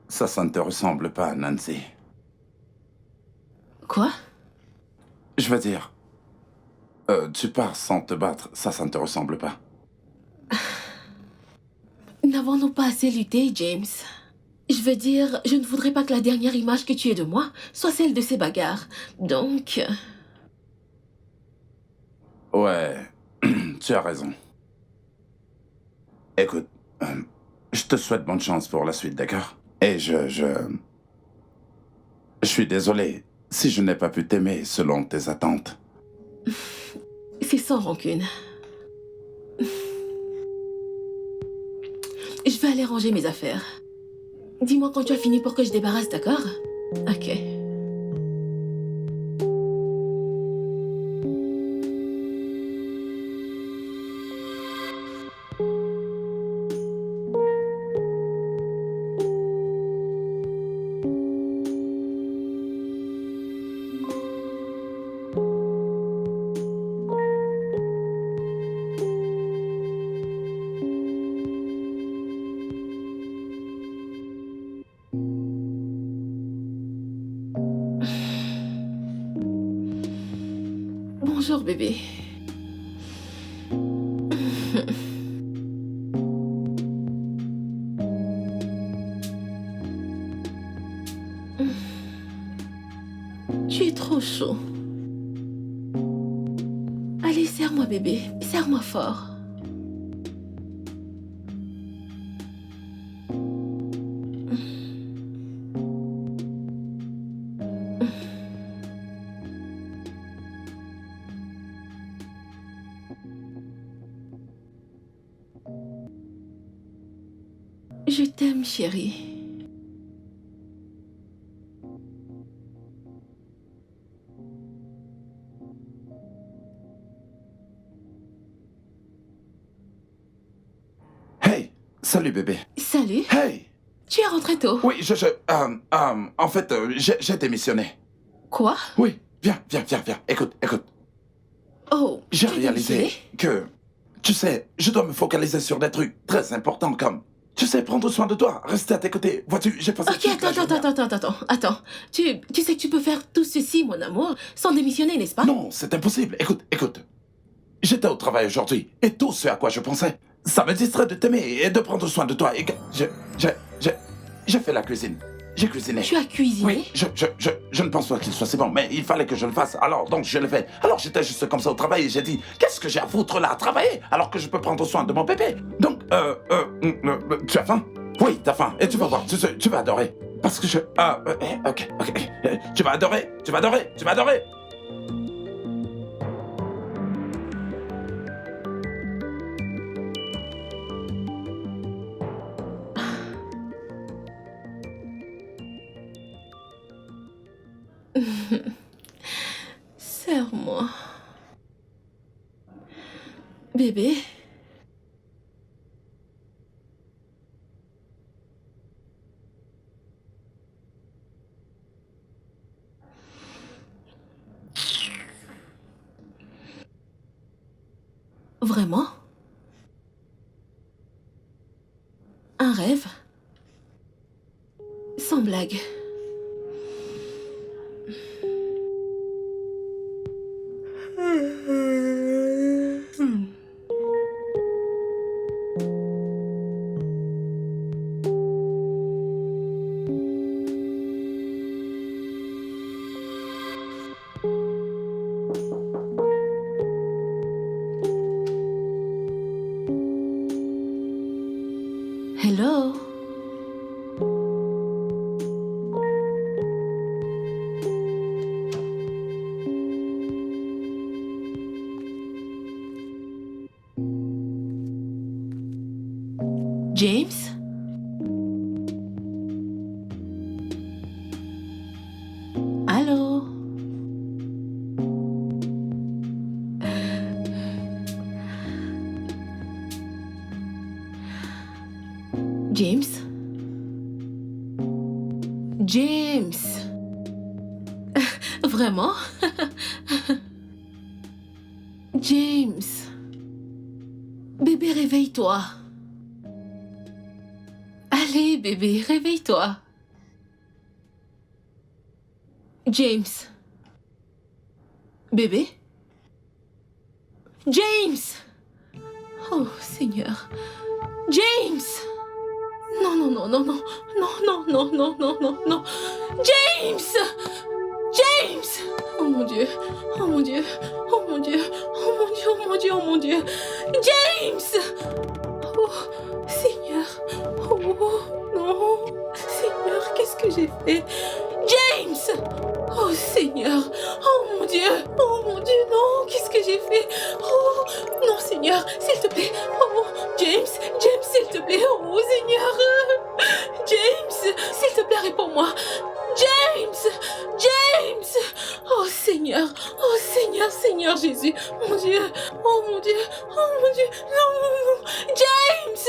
Ça ne te ressemble pas, Nancy. Quoi? Je veux dire, tu pars sans te battre, ça ne te ressemble pas. N'avons-nous pas assez lutté, James? Je veux dire, je ne voudrais pas que la dernière image que tu aies de moi soit celle de ces bagarres. Donc... Ouais, tu as raison. Écoute, je te souhaite bonne chance pour la suite, d'accord? Et je suis désolé si je n'ai pas pu t'aimer selon tes attentes. C'est sans rancune. Je vais aller ranger mes affaires. Dis-moi quand tu as fini pour que je débarrasse, d'accord? Ok. Bonjour, bébé. Tu es trop chaud. Allez, serre-moi, bébé. Serre-moi fort. Je t'aime, chérie. Hey, salut bébé. Salut. Hey, Tu es rentré tôt. oui, en fait, j'ai démissionné. Quoi? Oui, viens. Écoute. Oh, J'ai tu as réalisé démissionné? que, tu sais, je dois me focaliser sur des trucs très importants comme, tu sais, prendre soin de toi, rester à tes côtés. Vois-tu, j'ai passé Ok, toute la journée à- attends. Tu sais que tu peux faire tout ceci, mon amour, sans démissionner, n'est-ce pas? Non, c'est impossible. Écoute. J'étais au travail aujourd'hui, et tout ce à quoi je pensais, ça me distrait de t'aimer et de prendre soin de toi. Et j'ai fait la cuisine. J'ai cuisiné. Tu as cuisiné? Oui, je ne pense pas qu'il soit si bon, mais il fallait que je le fasse. Alors, donc, je l'ai fait. Alors, j'étais juste comme ça au travail et j'ai dit, qu'est-ce que j'ai à foutre là à travailler alors que je peux prendre soin de mon bébé? Donc, tu as faim? Oui, t'as faim. Et tu vas voir, tu vas adorer. Parce que je... Ah, ok. Tu vas adorer. Serre-moi. Bébé. Vraiment? Un rêve? Sans blague. Hello? James? Allô? James? James? Vraiment? James? Bébé, réveille-toi. Allez, bébé, réveille-toi. James? Bébé? James! Oh, Seigneur. James! Non, non, non, non, non, non, non, non, non, non, non, non. James! James! Oh mon Dieu, oh mon Dieu, oh mon Dieu, oh mon Dieu, oh mon Dieu, oh mon Dieu. James! Oh, Seigneur. Oh, non. Seigneur, qu'est-ce que j'ai fait? James! Oh, Seigneur. Oh mon Dieu, non. Qu'est-ce que j'ai fait? Oh, non, Seigneur, s'il te plaît. Oh, James, s'il te plaît. Oh, Seigneur. James, s'il te plaît, réponds-moi. James! Oh Seigneur, Seigneur Jésus, mon Dieu, oh mon Dieu, non, non, non, James!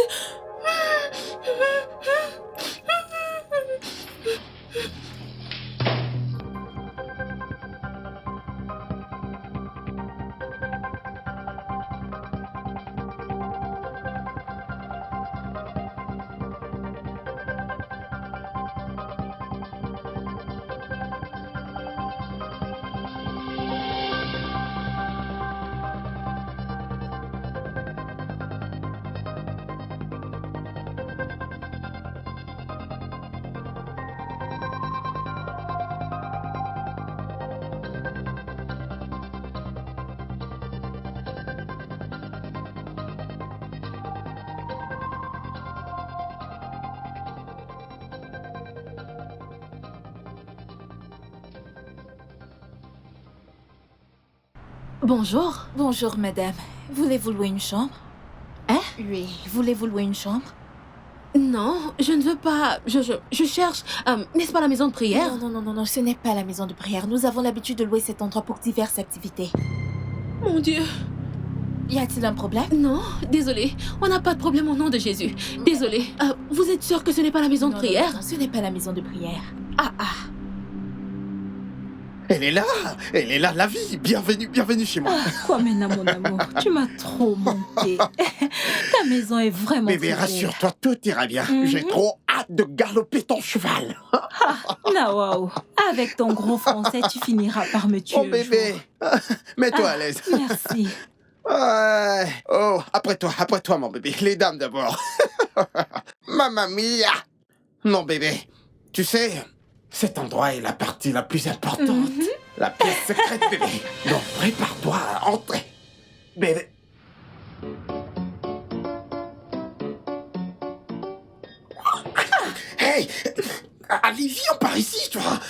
Bonjour. Bonjour, madame. Voulez-vous louer une chambre? Hein? Oui, voulez-vous louer une chambre? Non, je ne veux pas. Je cherche. N'est-ce pas la maison de prière? Non, ce n'est pas la maison de prière. Nous avons l'habitude de louer cet endroit pour diverses activités. Mon Dieu. Y a-t-il un problème? Non, désolé. On n'a pas de problème au nom de Jésus. Désolé. Vous êtes sûr que ce n'est pas la maison de prière? Non, ce n'est pas la maison de prière. Ah. Elle est là, la vie. Bienvenue chez moi. Quoi maintenant, mon amour? Tu m'as trop manqué. Ta maison est vraiment Bébé, très belle. rassure-toi, tout ira bien. J'ai trop hâte de galoper ton cheval. Nawao, avec ton gros français, tu finiras par me tuer. Oh bébé, mets-toi à l'aise. Merci. Ouais. Oh, après toi, mon bébé. Les dames d'abord. Mamma mia. Non, bébé, tu sais, cet endroit est la partie la plus importante. La pièce secrète, bébé. Donc, prépare-toi à entrer. Bébé. Hey, Allez, viens par ici, toi.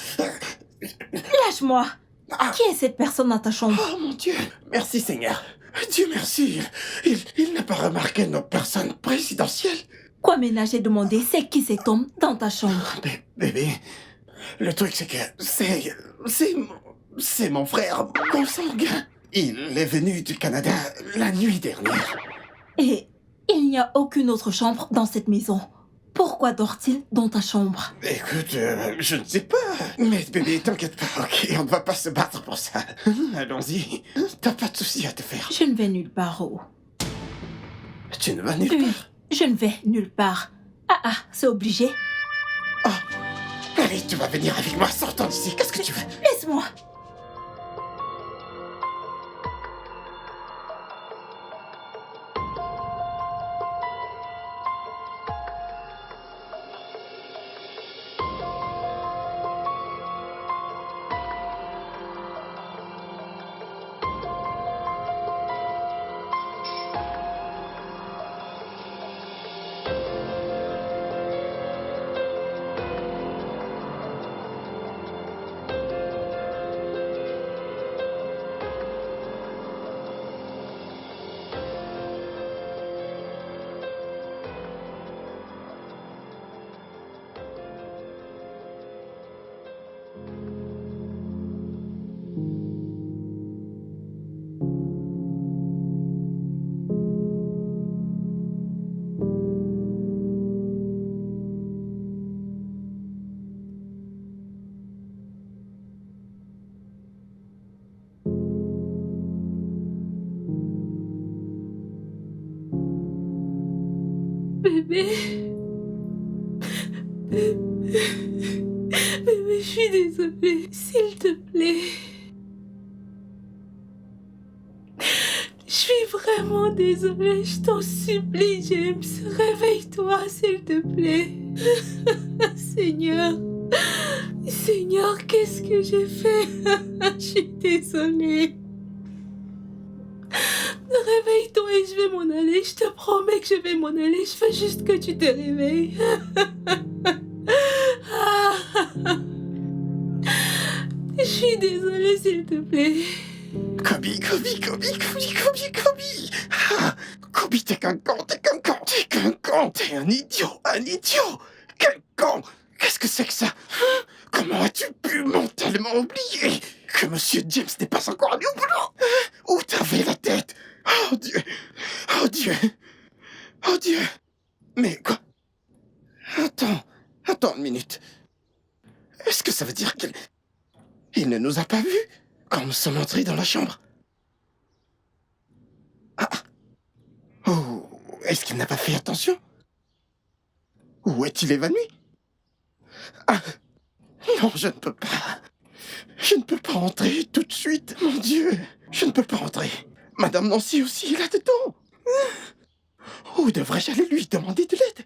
Lâche-moi. Ah. Qui est cette personne dans ta chambre? Oh mon Dieu, merci Seigneur. Dieu merci. Il n'a pas remarqué nos personnes présidentielles. Quoi ménager demandé, c'est qui cet homme dans ta chambre? Bébé, le truc c'est que c'est mon frère consanguin. Il est venu du Canada la nuit dernière. Et il n'y a aucune autre chambre dans cette maison. Pourquoi dort-il dans ta chambre? Écoute, je ne sais pas. Mais bébé, t'inquiète pas, ok? On ne va pas se battre pour ça. Allons-y. T'as pas de soucis à te faire. Je ne vais nulle part, oh. Tu ne vas nulle Oui, part. je ne vais nulle part. Ah, c'est obligé. Oh. Allez, tu vas venir avec moi. Sortons d'ici. Qu'est-ce que tu veux? Laisse-moi. Bébé, je suis désolée, s'il te plaît. Je suis vraiment désolée, je t'en supplie, James. Réveille-toi, s'il te plaît. Seigneur, qu'est-ce que j'ai fait? Je suis désolée. Réveille-toi et je vais m'en aller. Je te promets que je vais m'en aller. Je veux juste que tu te réveilles. Je suis désolée, s'il te plaît. Kobe. Ah, Kobe, t'es qu'un con. T'es un idiot. Quel con. Qu'est-ce que c'est que ça? Comment as-tu pu mentalement oublier que Monsieur James n'est pas encore allé au boulot? Où t'avais la tête? Oh Dieu. Mais quoi? Attends une minute. Est-ce que ça veut dire qu'il ne nous a pas vus quand nous sommes entrés dans la chambre? Oh, est-ce qu'il n'a pas fait attention? Ou est-il évanoui? Non, je ne peux pas. Je ne peux pas entrer tout de suite, mon Dieu. Je ne peux pas entrer. Madame Nancy aussi est là-dedans. Où devrais-je aller lui demander de l'aide?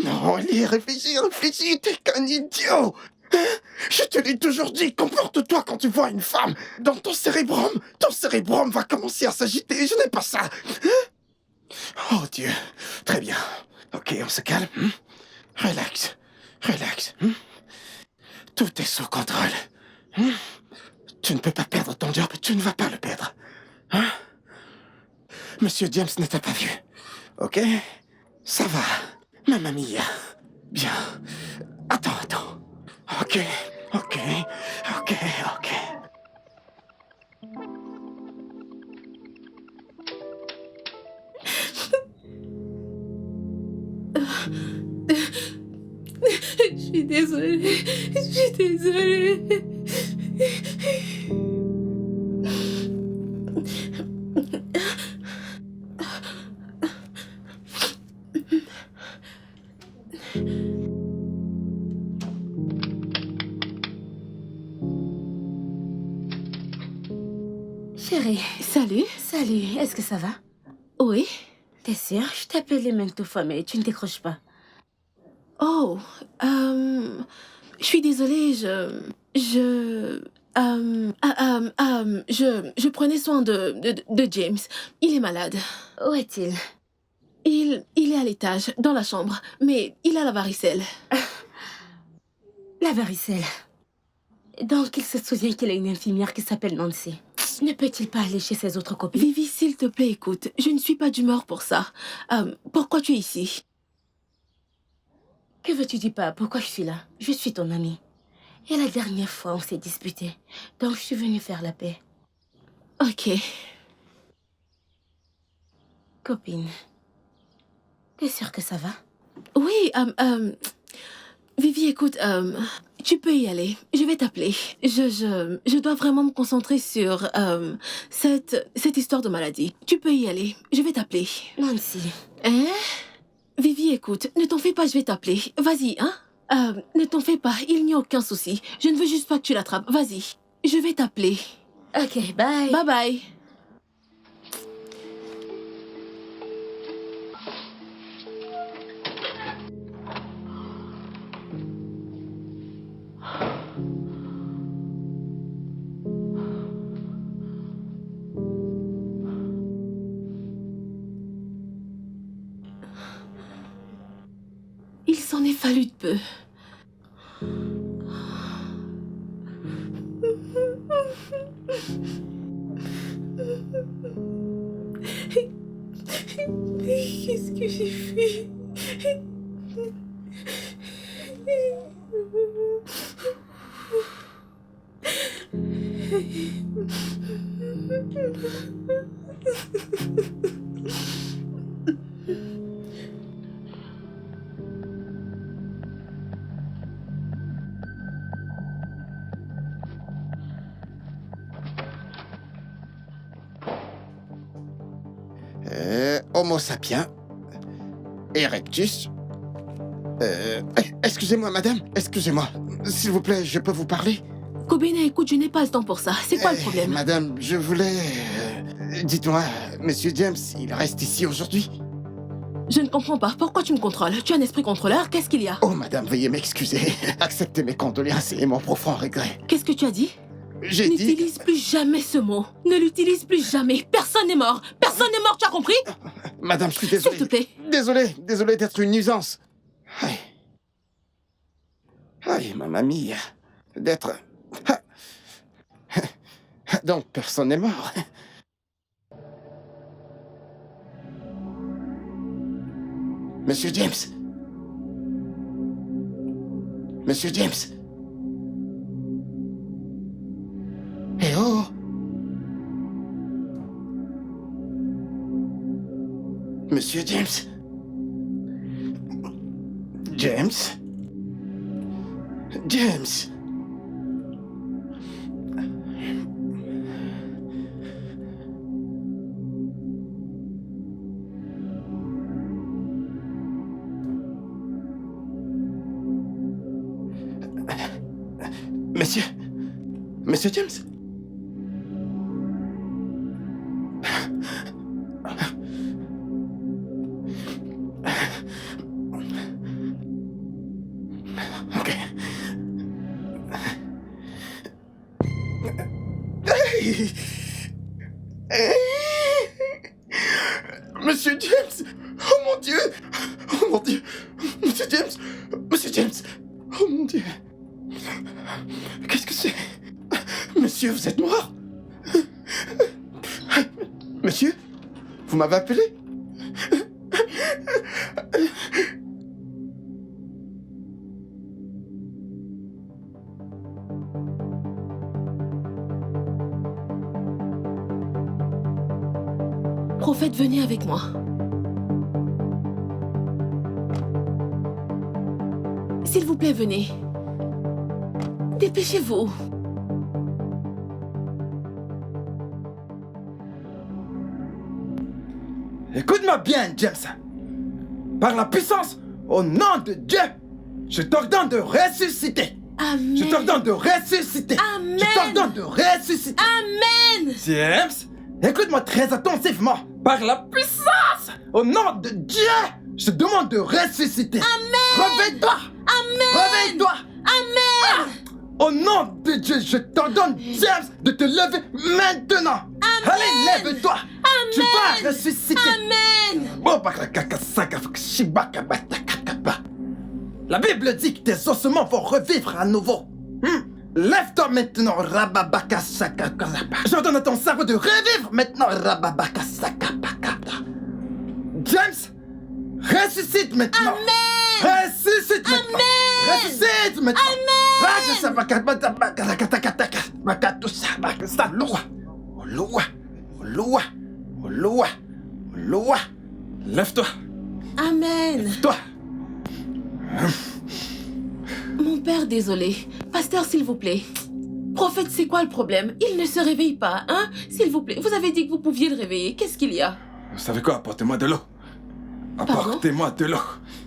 Non, allez, réfléchis, t'es qu'un idiot. Je te l'ai toujours dit, comporte-toi quand tu vois une femme. Dans ton cérébrum va commencer à s'agiter, je n'ai pas ça. Oh Dieu, très bien. Ok, on se calme. Relax. Tout est sous contrôle. Tu ne peux pas perdre ton job, tu ne vas pas le perdre. Monsieur James ne t'a pas vu. Ok? Ça va, mamma mia. Bien. Attends. Ok. Je suis désolée. Chérie, Salut. est-ce que ça va? Oui. T'es sûre? Je t'appelle maintes fois, mais tu ne décroches pas. Oh, je suis désolée, je prenais soin de James. Il est malade. Où est-il? Il est à l'étage, dans la chambre, mais il a la varicelle. La varicelle. Donc, il se souvient qu'il a une infirmière qui s'appelle Nancy. Ne peut-il pas aller chez ses autres copines? Vivi, s'il te plaît, écoute. Je ne suis pas d'humeur pour ça. Pourquoi tu es ici? Que veux-tu du pas? Pourquoi je suis là? Je suis ton amie. Et la dernière fois, on s'est disputé. Donc, je suis venue faire la paix. Ok. Copine, t'es sûre que ça va? Oui, Vivi, écoute, tu peux y aller. Je vais t'appeler. Je dois vraiment me concentrer sur cette histoire de maladie. Tu peux y aller. Je vais t'appeler. Nancy. Hein? Vivi, écoute, ne t'en fais pas, je vais t'appeler. Vas-y, hein? Ne t'en fais pas, il n'y a aucun souci. Je ne veux juste pas que tu l'attrapes. Vas-y, je vais t'appeler. Ok, bye. Bye bye. Il s'en est fallu de peu. Qu'est-ce que j'ai fait? Homo sapiens. Erectus. Excusez-moi, madame. Excusez-moi. S'il vous plaît, je peux vous parler? Kobena, écoute, je n'ai pas le temps pour ça. C'est quoi le problème? Madame, je voulais... dites-moi, Monsieur James, il reste ici aujourd'hui? Je ne comprends pas. Pourquoi tu me contrôles? Tu as un esprit contrôleur? Qu'est-ce qu'il y a? Oh, madame, veuillez m'excuser. Acceptez mes condoléances et mon profond regret. Qu'est-ce que tu as dit? J'ai dit... N'utilise plus jamais ce mot. Ne l'utilise plus jamais. Personne n'est mort. Personne n'est mort, tu as compris? Madame, je suis désolé. S'il te plaît. Désolé d'être une nuisance. Aïe. Aïe, ma mamie. D'être... Donc, personne n'est mort. Monsieur James. Monsieur James. Eh oh. Monsieur James. James. James. Monsieur James? Ok. Monsieur James! Oh mon Dieu! Oh mon Dieu! Monsieur James! Monsieur James! Oh mon Dieu! Qu'est-ce que c'est? Monsieur, vous êtes mort? Monsieur? Vous m'avez appelé? Prophète, venez avec moi. S'il vous plaît, venez. Dépêchez-vous. Écoute-moi bien, James. Par la puissance, au nom de Dieu, je t'ordonne de ressusciter. Amen. Je t'ordonne de ressusciter. Amen. Je t'ordonne de ressusciter. Amen. James, écoute-moi très attentivement. Par la puissance, au nom de Dieu, je te demande de ressusciter. Amen. Réveille-toi. Amen. Réveille-toi. Amen. Au nom de Dieu, je t'ordonne, James, de te lever maintenant. Amen. Allez, lève-toi. Amen. Tu vas ressusciter. Amen. La La Bible dit que tes ossements vont revivre à nouveau. Lève-toi maintenant, Rababakasakakazapa. J'ordonne à ton cerveau de revivre maintenant, Rababakasakapakata. James, ressuscite maintenant. Amen. Ressuscite maintenant. Amen. Ressuscite maintenant. Amen. Lève-toi. Amen. Toi. Mon père, désolé. Pasteur, s'il vous plaît. Prophète, c'est quoi le problème? Il ne se réveille pas, hein? S'il vous plaît, vous avez dit que vous pouviez le réveiller. Qu'est-ce qu'il y a? Vous savez quoi? Apportez-moi de l'eau. Apportez-moi de l'eau.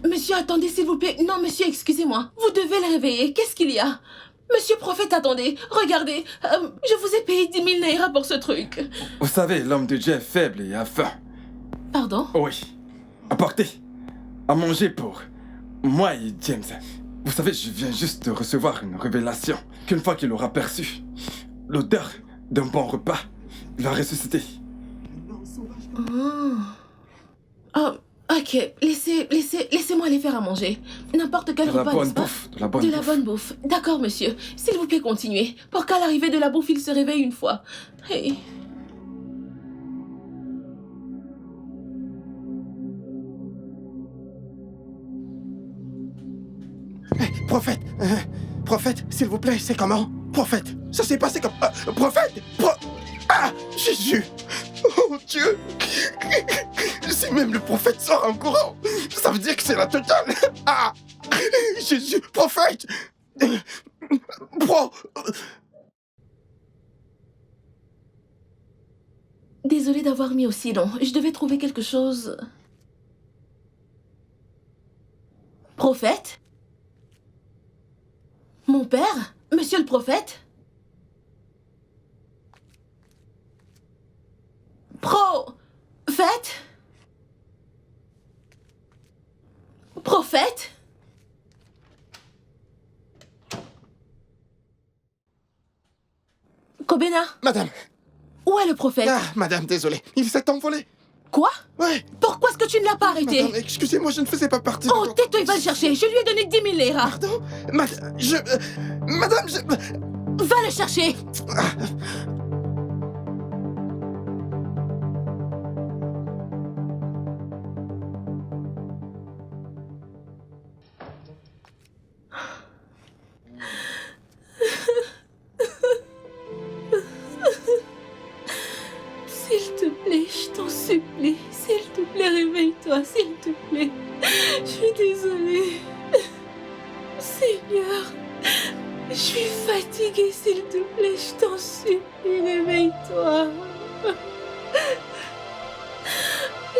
Monsieur, attendez, s'il vous plaît. Non, monsieur, excusez-moi. Vous devez le réveiller. Qu'est-ce qu'il y a? Monsieur prophète, attendez. Regardez. Je vous ai payé 10 000 naira pour ce truc. Vous savez, l'homme de Dieu est faible et a faim. Pardon? Oui. Apportez à manger pour moi et James. Vous savez, je viens juste de recevoir une révélation qu'une fois qu'il aura perçu l'odeur d'un bon repas, il va ressusciter. Oh, ok. Laissez-moi les faire à manger. N'importe quel repas, n'est-ce pas? De la bonne bouffe. D'accord, monsieur. S'il vous plaît, continuez. Pour qu'à l'arrivée de la bouffe, il se réveille une fois. Hey. Prophète, s'il vous plaît, c'est comment? Prophète, ça s'est passé comme... prophète! Ah, Jésus! Oh Dieu! Si même le prophète sort en courant, ça veut dire que c'est la totale! Ah! Jésus, prophète! Désolée d'avoir mis aussi long. Je devais trouver quelque chose... Prophète? Mon père? Monsieur le prophète? Prophète? Prophète? Kobena? Madame! Où est le prophète? Ah, madame, désolé, il s'est envolé. Quoi? Ouais. Pourquoi est-ce que tu ne l'as pas arrêté? Madame, excusez-moi, je ne faisais pas partie de... Oh, tais-toi, il va le chercher. Je lui ai donné 10 000 naira. Pardon? Madame, Va le chercher. S'il te plaît, je t'en supplie. S'il te plaît, réveille-toi, s'il te plaît. Je suis désolée. Seigneur, je suis fatiguée, s'il te plaît, je t'en supplie, réveille-toi.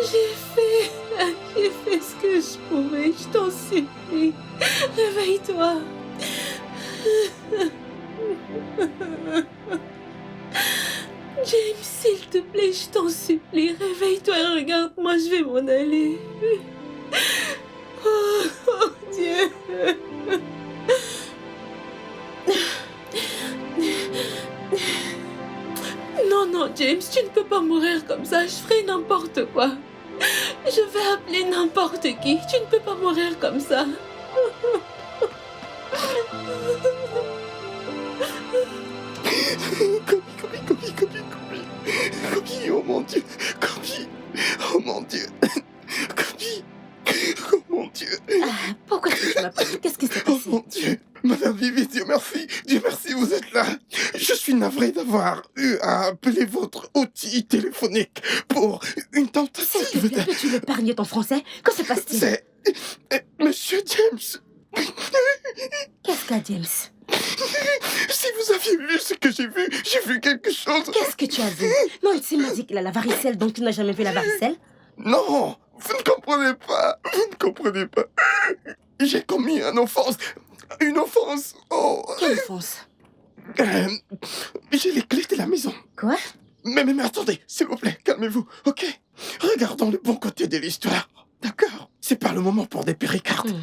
J'ai fait ce que je pouvais, je t'en supplie. Réveille-toi. James, s'il te plaît, je t'en supplie, réveille-toi et regarde-moi, je vais m'en aller. Oh Dieu. Non, James, tu ne peux pas mourir comme ça, je ferai n'importe quoi. Je vais appeler n'importe qui, tu ne peux pas mourir comme ça. Kobi, oh mon Dieu, Kobi, oh mon Dieu, Kobi, oh mon Dieu. Pourquoi tu m'appelles? Qu'est-ce qui s'est Oh passé? mon Dieu, Madame Vivi, Dieu merci, vous êtes là. Je suis navré d'avoir eu à appeler votre outil téléphonique pour une tentative. S'il te plaît, peux-tu l'épargner ton français? Que se passe-t-il? C'est... Monsieur James. Qu'est-ce qu'a James? Si vous aviez vu ce que j'ai vu quelque chose. Qu'est-ce que tu as vu? Nancy m'a dit qu'il a la varicelle, donc tu n'as jamais vu la varicelle? Non, vous ne comprenez pas. J'ai commis une offense. Oh. Quelle offense? J'ai les clés de la maison. Quoi? Mais attendez, s'il vous plaît, calmez-vous, ok? Regardons le bon côté de l'histoire, d'accord? C'est pas le moment pour des péricardes.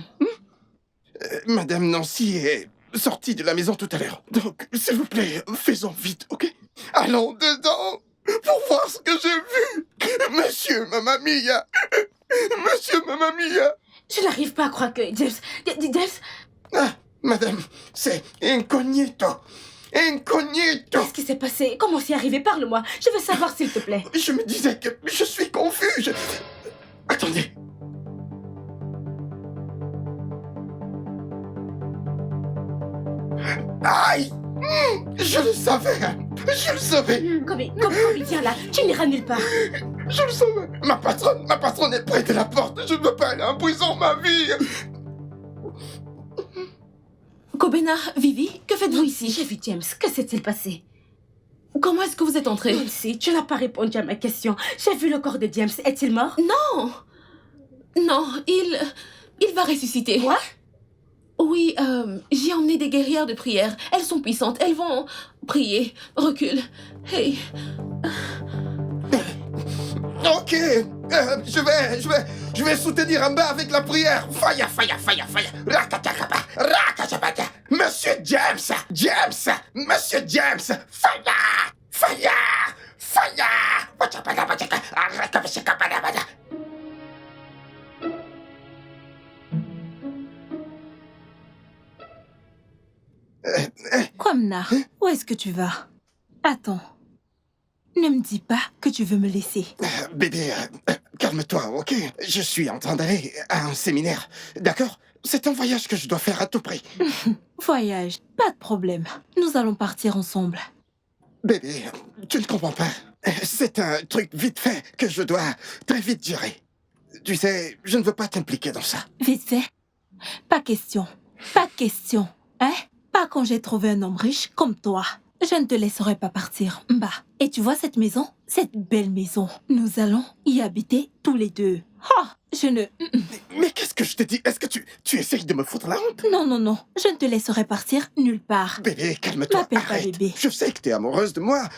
Madame Nancy est sortie de la maison tout à l'heure. Donc, s'il vous plaît, faisons vite, ok? Allons dedans pour voir ce que j'ai vu. Monsieur Mamma Mia. Je n'arrive pas à croire que James... James... Ah, madame, c'est incognito. Incognito. Qu'est-ce qui s'est passé? Comment c'est arrivé? Parle-moi. Je veux savoir, s'il te plaît. Je me disais que je suis confus. Attendez. Aïe! Je le savais! Je le savais! Kobe, viens là. Tu n'iras nulle part. Je le savais! Ma patronne est près de la porte. Je ne veux pas aller en prison, ma vie! Kobena, Vivi, que faites-vous ici? J'ai vu James. Que s'est-il passé? Comment est-ce que vous êtes entrés? Nancy, tu n'as pas répondu à ma question. J'ai vu le corps de James. Est-il mort? Non! Non, il va ressusciter. Quoi? Oui, j'ai emmené des guerrières de prière. Elles sont puissantes. Elles vont prier. Recule. Hey. Ok, je vais soutenir en bas avec la prière. Faya, faya, faya, faya. Rakatakaba, rakachabaka. Monsieur James, Monsieur James, faya, faya, faya. Wachapaka, wachaka, arakabashakabadabada. Kwamna, où est-ce que tu vas? Attends. Ne me dis pas que tu veux me laisser. Bébé, calme-toi, ok? Je suis en train d'aller à un séminaire, d'accord? C'est un voyage que je dois faire à tout prix. Voyage, pas de problème. Nous allons partir ensemble. Bébé, tu ne comprends pas. C'est un truc vite fait que je dois très vite gérer. Tu sais, je ne veux pas t'impliquer dans ça. Vite fait. Pas question. Pas question. Hein? Pas quand j'ai trouvé un homme riche comme toi. Je ne te laisserai pas partir, Mba. Et tu vois cette maison? Cette belle maison. Nous allons y habiter tous les deux. Oh, je ne... Mais qu'est-ce que je t'ai dit? Est-ce que tu essayes de me foutre la honte? Non, non, non. Je ne te laisserai partir nulle part. Bébé, calme-toi. M'appelle pas Arrête. bébé. Je sais que t'es amoureuse de moi.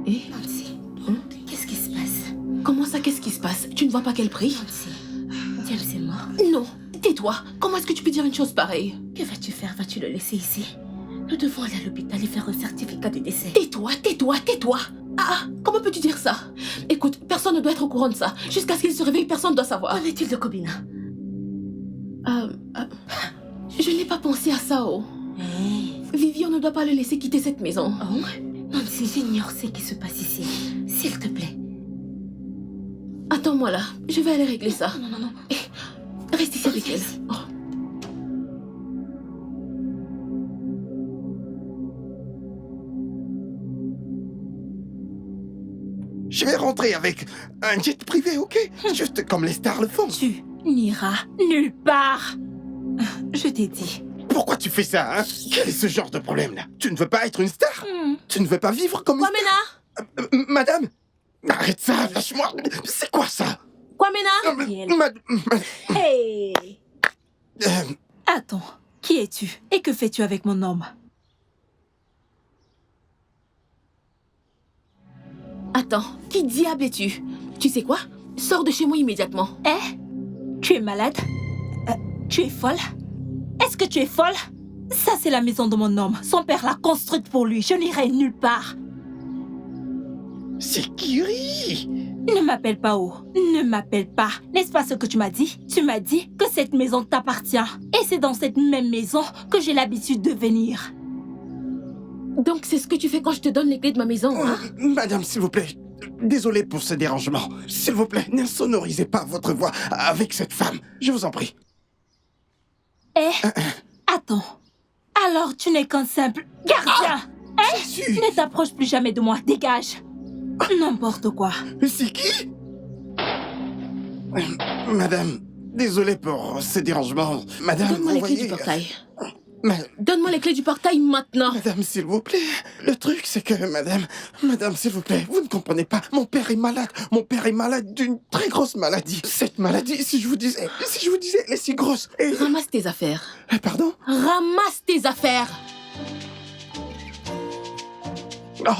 Et Nancy, qu'est-ce qui se passe? comment ça, qu'est-ce qui se passe? Tu ne vois pas qu'elle prie? Nancy, James est mort. Non, tais-toi. Comment est-ce que tu peux dire une chose pareille? Que vas-tu faire? Vas-tu le laisser ici? Nous devons aller à l'hôpital et faire un certificat de décès. Tais-toi, tais-toi, tais-toi. Ah, comment peux-tu dire ça? Écoute, personne ne doit être au courant de ça. Jusqu'à ce qu'il se réveille, personne ne doit savoir. Qu'en est-il de Kobina? Je n'ai pas pensé à ça, oh. Vivi, on ne doit pas le laisser quitter cette maison. Oh? Nancy, j'ignore ce qui se passe ici. S'il te plaît. Attends-moi là, je vais aller régler ça. Non. Reste ici avec elle. Oh. Je vais rentrer avec un jet privé, ok? Juste comme les stars le font. Tu n'iras nulle part. Je t'ai dit. Pourquoi tu fais ça, hein? Quel est ce genre de problème-là? Tu ne veux pas être une star? Tu ne veux pas vivre comme une Kwamena! star? Madame? Arrête ça, lâche-moi! C'est quoi ça? Kwamena! Hey! Attends, qui es-tu? Et que fais-tu avec mon homme? Attends, qui diable es-tu? Tu sais quoi? Sors de chez moi immédiatement. Tu es malade? Tu es folle? Est-ce que tu es folle? Ça, c'est la maison de mon homme. Son père l'a construite pour lui. Je n'irai nulle part. C'est Kiri! Ne m'appelle pas haut. Ne m'appelle pas. N'est-ce pas ce que tu m'as dit? Tu m'as dit que cette maison t'appartient. Et c'est dans cette même maison que j'ai l'habitude de venir. Donc c'est ce que tu fais quand je te donne les clés de ma maison, hein? Madame, s'il vous plaît, désolé pour ce dérangement. S'il vous plaît, n'insonorisez pas votre voix avec cette femme. Je vous en prie. Attends. Alors tu n'es qu'un simple gardien. Jésus! Ne t'approche plus jamais de moi. Dégage. N'importe quoi. C'est qui? Madame, désolé pour ce dérangement. Madame, Donne-moi les clés voyez... du portail. Ma- Donne-moi les clés du portail maintenant. Madame, s'il vous plaît. Le truc, c'est que, madame, s'il vous plaît, vous ne comprenez pas. Mon père est malade. Mon père est malade d'une très grosse maladie. Cette maladie, si je vous disais, elle est si grosse. Et... Ramasse tes affaires. Pardon? Ramasse tes affaires.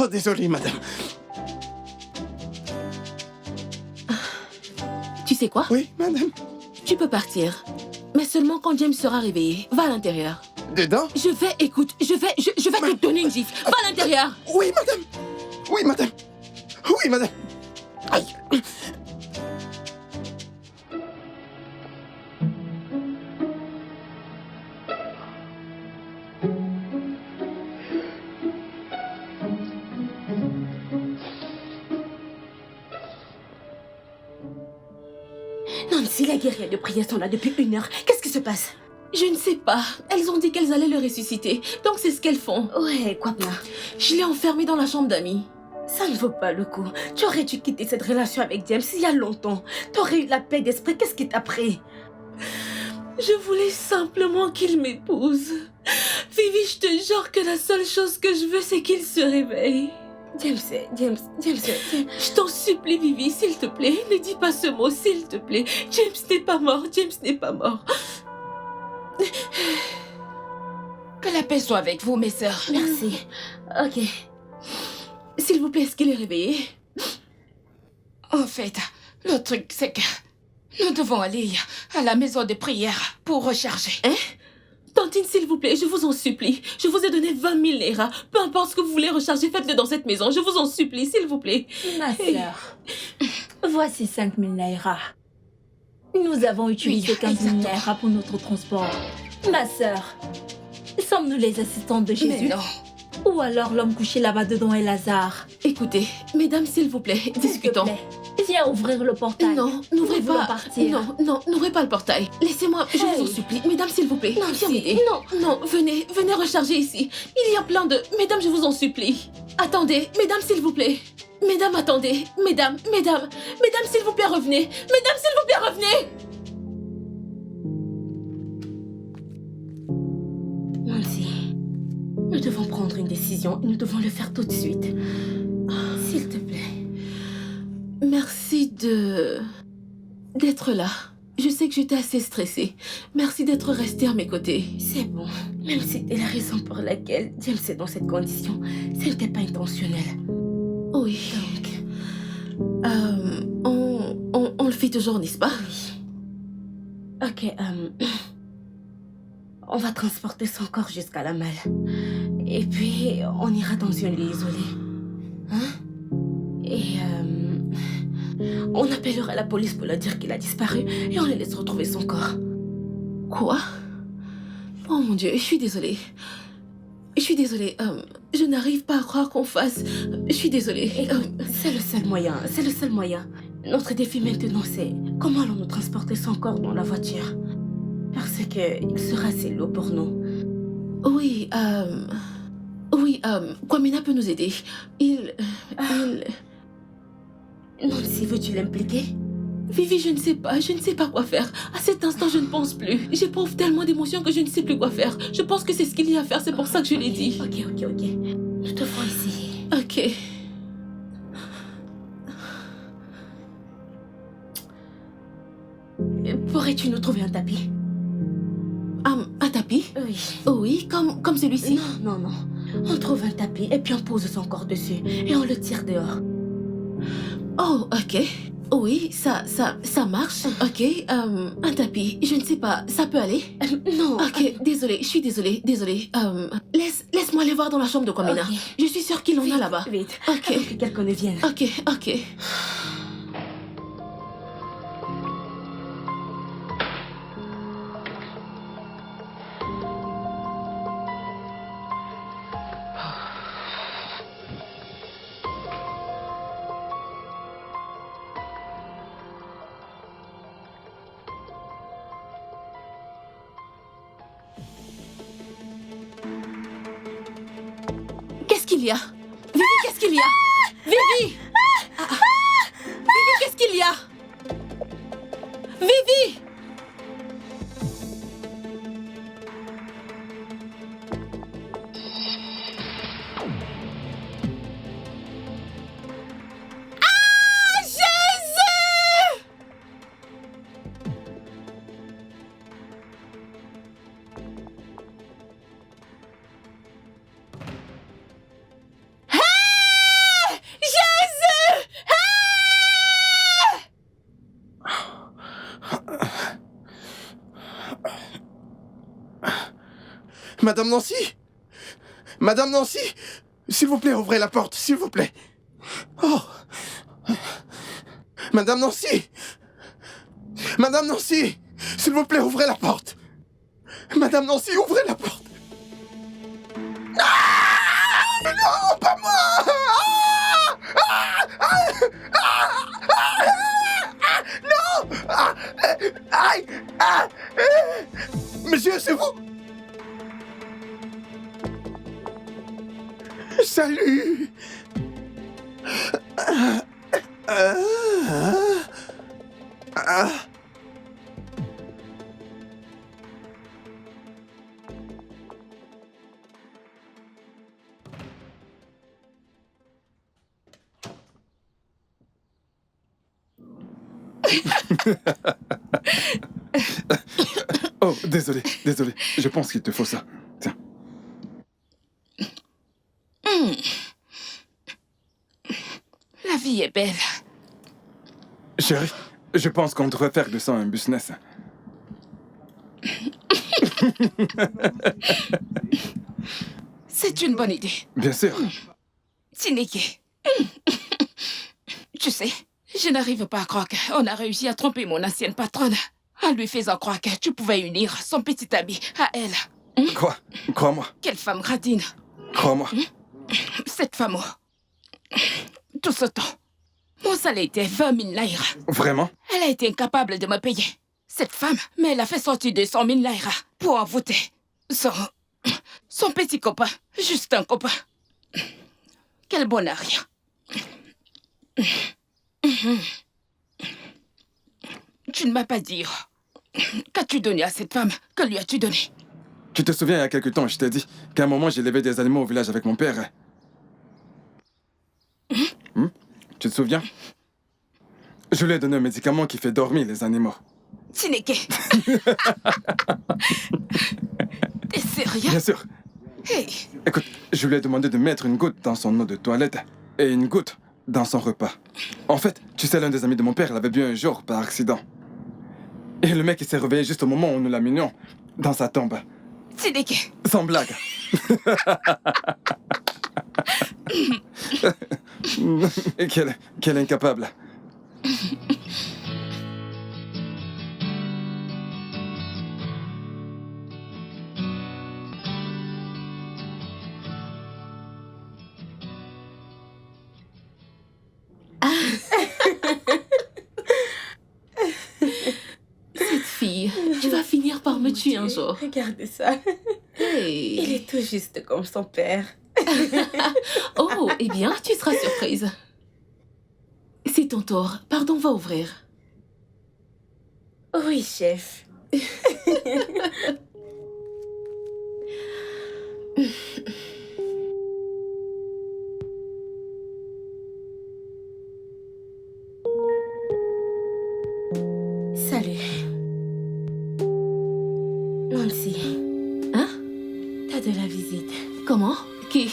Oh, désolé, madame. Tu sais quoi? Oui, madame. Tu peux partir. Mais seulement quand James sera réveillé. Va à l'intérieur. Dedans? Je vais te donner une gifle. Va à l'intérieur. Oui, madame. Oui, madame. Oui, madame. Aïe. Nancy, la guerrière de prière sont là depuis 1 heure. Qu'est-ce qui se passe? Je ne sais pas. Elles ont dit qu'elles allaient le ressusciter. Donc c'est ce qu'elles font. Ouais, quoi bien. Je l'ai enfermé dans la chambre d'amis. Ça ne vaut pas le coup. Tu aurais dû quitter cette relation avec James il y a longtemps. Tu aurais eu la paix d'esprit. Qu'est-ce qui t'a pris? Je voulais simplement qu'il m'épouse. Vivi, je te jure que la seule chose que je veux, c'est qu'il se réveille. James. Je t'en supplie, Vivi, s'il te plaît. Ne dis pas ce mot, s'il te plaît. James n'est pas mort. James n'est pas mort. Que la paix soit avec vous, mes sœurs. Merci. Ok. S'il vous plaît, est-ce qu'il est réveillé? En fait, le truc, c'est que nous devons aller à la maison de prière pour recharger. Hein? Tantine, s'il vous plaît, je vous en supplie. Je vous ai donné 20 000 Naira. Peu importe ce que vous voulez recharger, faites-le dans cette maison. Je vous en supplie, s'il vous plaît. Ma sœur, voici 5 000 Naira. Nous avons utilisé 15 000 Naira pour notre transport. Ma sœur, sommes-nous les assistantes de Jésus? Mais non. Ou alors l'homme couché là-bas dedans est Lazare? Écoutez, mesdames, s'il vous plaît, discutons. S'il te plaît, viens ouvrir le portail. Non, n'ouvrez Nous voulons pas. partir. Non, n'ouvrez pas le portail. Laissez-moi, je vous en supplie. Mesdames, s'il vous plaît. Non, viens m'aider. Non, venez recharger ici. Il y a plein de... Mesdames, je vous en supplie. Attendez, mesdames, s'il vous plaît. Mesdames, attendez. Mesdames, s'il vous plaît, revenez. Mesdames, s'il vous plaît, revenez. Nancy, nous devons prendre une décision et nous devons le faire tout de suite. S'il te plaît. Merci d'être là. Je sais que j'étais assez stressée. Merci d'être resté à mes côtés. C'est bon. Même si c'était la raison pour laquelle James est dans cette condition, ce n'était pas intentionnel. Oui. Donc, on le fait toujours, n'est-ce pas? oui. Ok, on va transporter son corps jusqu'à la malle. Et puis, on ira dans un lieu isolé. Hein? Et on appellera la police pour leur dire qu'il a disparu et on les laisse retrouver son corps. Quoi? Oh mon Dieu, je suis désolée. Je n'arrive pas à croire qu'on fasse... Je suis désolée. Écoute, c'est le seul moyen. Notre défi maintenant, c'est comment allons-nous transporter son corps dans la voiture? Parce que il sera assez lourd pour nous. Oui, Kwamina peut nous aider. Nancy, veux-tu l'impliquer? Vivi, je ne sais pas quoi faire. À cet instant, je ne pense plus. J'éprouve tellement d'émotions que je ne sais plus quoi faire. Je pense que c'est ce qu'il y a à faire, c'est pour ça que je l'ai dit. Ok. Nous devons essayer. Ok. Pourrais-tu nous trouver un tapis? Un tapis? Oui. Oui, comme celui-ci? Non. On trouve un tapis et puis on pose son corps dessus et on le tire dehors. Oh, ok. Oui, ça marche. Ok, un tapis, je ne sais pas, ça peut aller? Non. Ok, désolée, je suis désolée. Laisse-moi aller voir dans la chambre de Kwamina. Ok. Je suis sûre qu'il en a là-bas. Vite. Ok. Avant que quelqu'un ne vienne. Ok. Qu'est-ce qu'il y a? Vivi, qu'est-ce qu'il y a? Vivi! Vivi, qu'est-ce qu'il y a? Vivi! Ah, Jésus! Madame Nancy? Madame Nancy? S'il vous plaît, ouvrez la porte, s'il vous plaît. Oh! Madame Nancy! Madame Nancy! S'il vous plaît, ouvrez la porte! Madame Nancy, ouvrez la porte! Ah! Non, pas moi! Non! Aïe! Monsieur, c'est vous? Salut! Oh, désolé. Je pense qu'il te faut ça. Tiens. La vie est belle. Chérie, je pense qu'on devrait faire de ça un business. C'est une bonne idée. Bien sûr. Tineke. Tu sais, je n'arrive pas à croire qu'on a réussi à tromper mon ancienne patronne en lui faisant croire que tu pouvais unir son petit ami à elle. Crois-moi. Quelle femme gradine. Crois-moi. Cette femme, tout ce temps, mon salaire était 20 000 naira. Vraiment? Elle a été incapable de me payer. Cette femme, mais elle a fait sortir 200 000 naira pour envoûter son petit copain. Juste un copain. Quel bon à rien. Tu ne m'as pas dit. Qu'as-tu donné à cette femme? Que lui as-tu donné? Tu te souviens, il y a quelque temps, je t'ai dit qu'à un moment, j'ai élevé des animaux au village avec mon père. Tu te souviens? Je lui ai donné un médicament qui fait dormir les animaux. Tineke. T'es sérieux? Bien sûr. Hey. Écoute, je lui ai demandé de mettre une goutte dans son eau de toilette et une goutte dans son repas. En fait, tu sais, l'un des amis de mon père l'avait bu un jour par accident. Et le mec, il s'est réveillé juste au moment où nous l'amenions dans sa tombe. Tineke. Sans blague. Et quelle incapable. Cette fille, tu vas finir par me tuer un jour. Regardez ça. Hey. Il est tout juste comme son père. Oh, eh bien, tu seras surprise. C'est ton tour. Pardon, va ouvrir. Oui, chef. Salut. Nancy. Hein? T'as de la visite. Comment? Qui?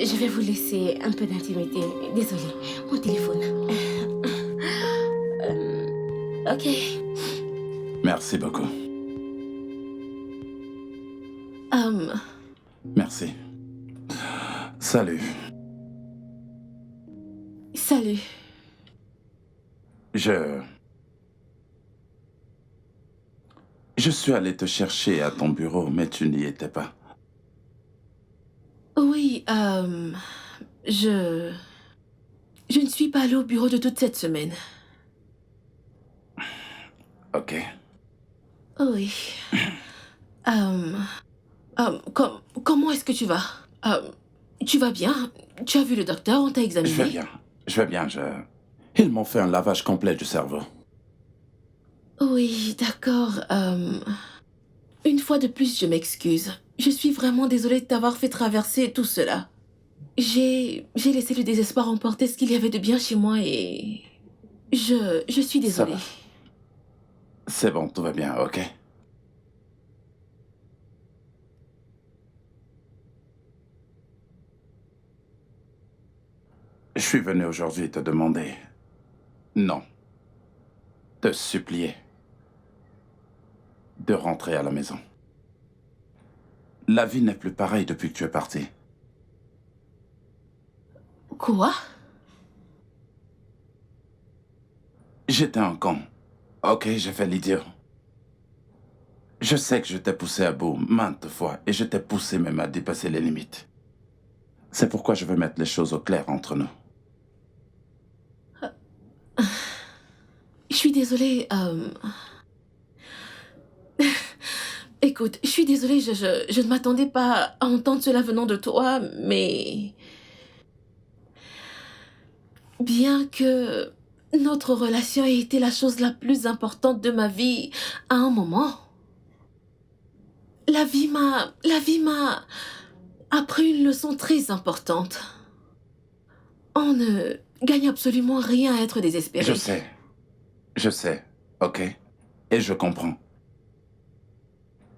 Je vais vous laisser un peu d'intimité. Désolée, mon téléphone. Ok. Merci beaucoup. Merci. Salut. Salut. Je suis allé te chercher à ton bureau, mais tu n'y étais pas. Oui, je ne suis pas allée au bureau de toute cette semaine. Ok. Oui. Comment est-ce que tu vas? Tu vas bien? Tu as vu le docteur? On t'a examiné? Je vais bien. Ils m'ont fait un lavage complet du cerveau. Oui, d'accord. Une fois de plus, je m'excuse. Je suis vraiment désolée de t'avoir fait traverser tout cela. J'ai laissé le désespoir emporter ce qu'il y avait de bien chez moi et... Je suis désolée. C'est bon, tout va bien, ok? Je suis venu aujourd'hui te demander... Non. te supplier de rentrer à la maison. La vie n'est plus pareille depuis que tu es parti. Quoi? J'étais un con. Ok, j'ai fait l'idiot. Je sais que je t'ai poussé à bout maintes fois et je t'ai poussé même à dépasser les limites. C'est pourquoi je veux mettre les choses au clair entre nous. Je suis désolée. Écoute, je suis désolée, je ne m'attendais pas à entendre cela venant de toi, mais... Bien que notre relation ait été la chose la plus importante de ma vie à un moment, la vie m'a appris une leçon très importante. On ne gagne absolument rien à être désespéré. Je sais, ok? Et je comprends.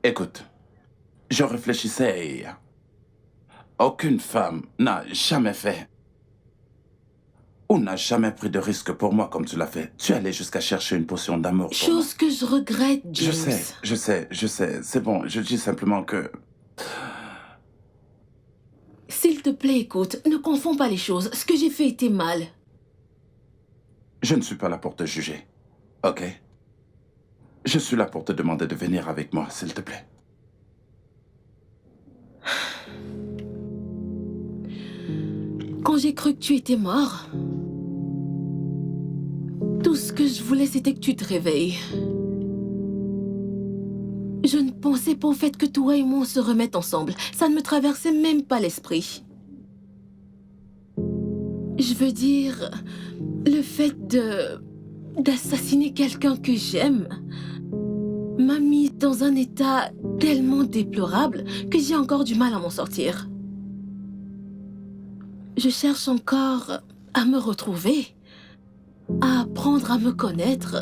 Écoute, je réfléchissais et aucune femme n'a jamais fait ou n'a jamais pris de risque pour moi comme tu l'as fait. Tu es allé jusqu'à chercher une potion d'amour pour moi. Chose que je regrette, James. Je sais. C'est bon, je dis simplement que... S'il te plaît, écoute, ne confonds pas les choses. Ce que j'ai fait était mal. Je ne suis pas là pour te juger, ok? Je suis là pour te demander de venir avec moi, s'il te plaît. Quand j'ai cru que tu étais mort, tout ce que je voulais, c'était que tu te réveilles. Je ne pensais pas au fait que toi et moi, on se remette ensemble. Ça ne me traversait même pas l'esprit. Je veux dire, le fait d'assassiner quelqu'un que j'aime m'a mise dans un état tellement déplorable que j'ai encore du mal à m'en sortir. Je cherche encore à me retrouver, à apprendre à me connaître,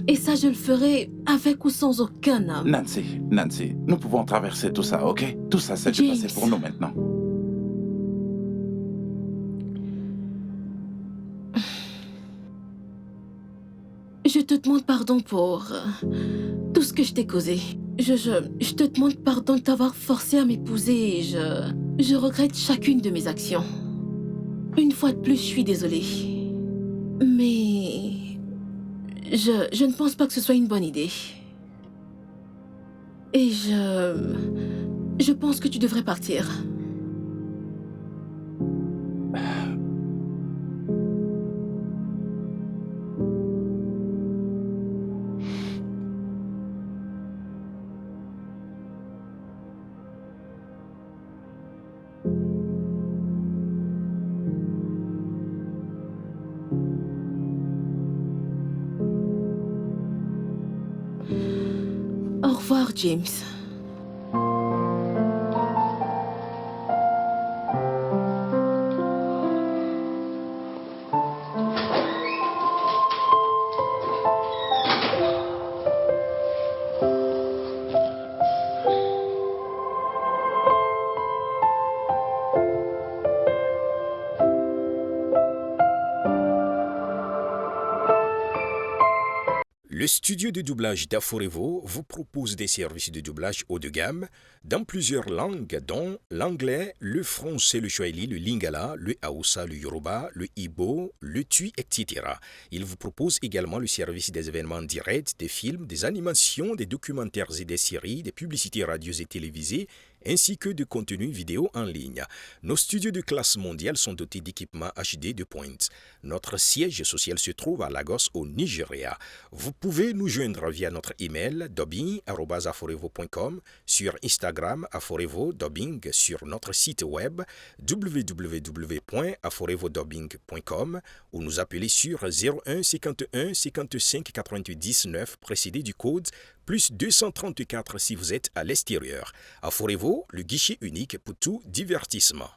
et ça je le ferai avec ou sans aucun homme. Nancy, nous pouvons traverser tout ça, ok? Tout ça, c'est du passé pour nous maintenant. Je te demande pardon pour tout ce que je t'ai causé. Je te demande pardon de t'avoir forcé à m'épouser et je regrette chacune de mes actions. Une fois de plus, je suis désolée. Mais je ne pense pas que ce soit une bonne idée. Et je pense que tu devrais partir. Au revoir, James. Le studio de doublage d'Aforevo vous propose des services de doublage haut de gamme dans plusieurs langues, dont l'anglais, le français, le swahili, le lingala, le hausa, le yoruba, le igbo, le tui, etc. Il vous propose également le service des événements directs, des films, des animations, des documentaires et des séries, des publicités radios et télévisées, ainsi que de contenus vidéo en ligne. Nos studios de classe mondiale sont dotés d'équipements HD de pointe. Notre siège social se trouve à Lagos, au Nigeria. Vous pouvez nous joindre via notre email dubbing@aforevo.com, sur Instagram aforevo-dubbing, sur notre site web www.aforevodubbing.com ou nous appeler sur 01 51 55 88 19 précédé du code plus 234 si vous êtes à l'extérieur. Aforevo, le guichet unique pour tout divertissement.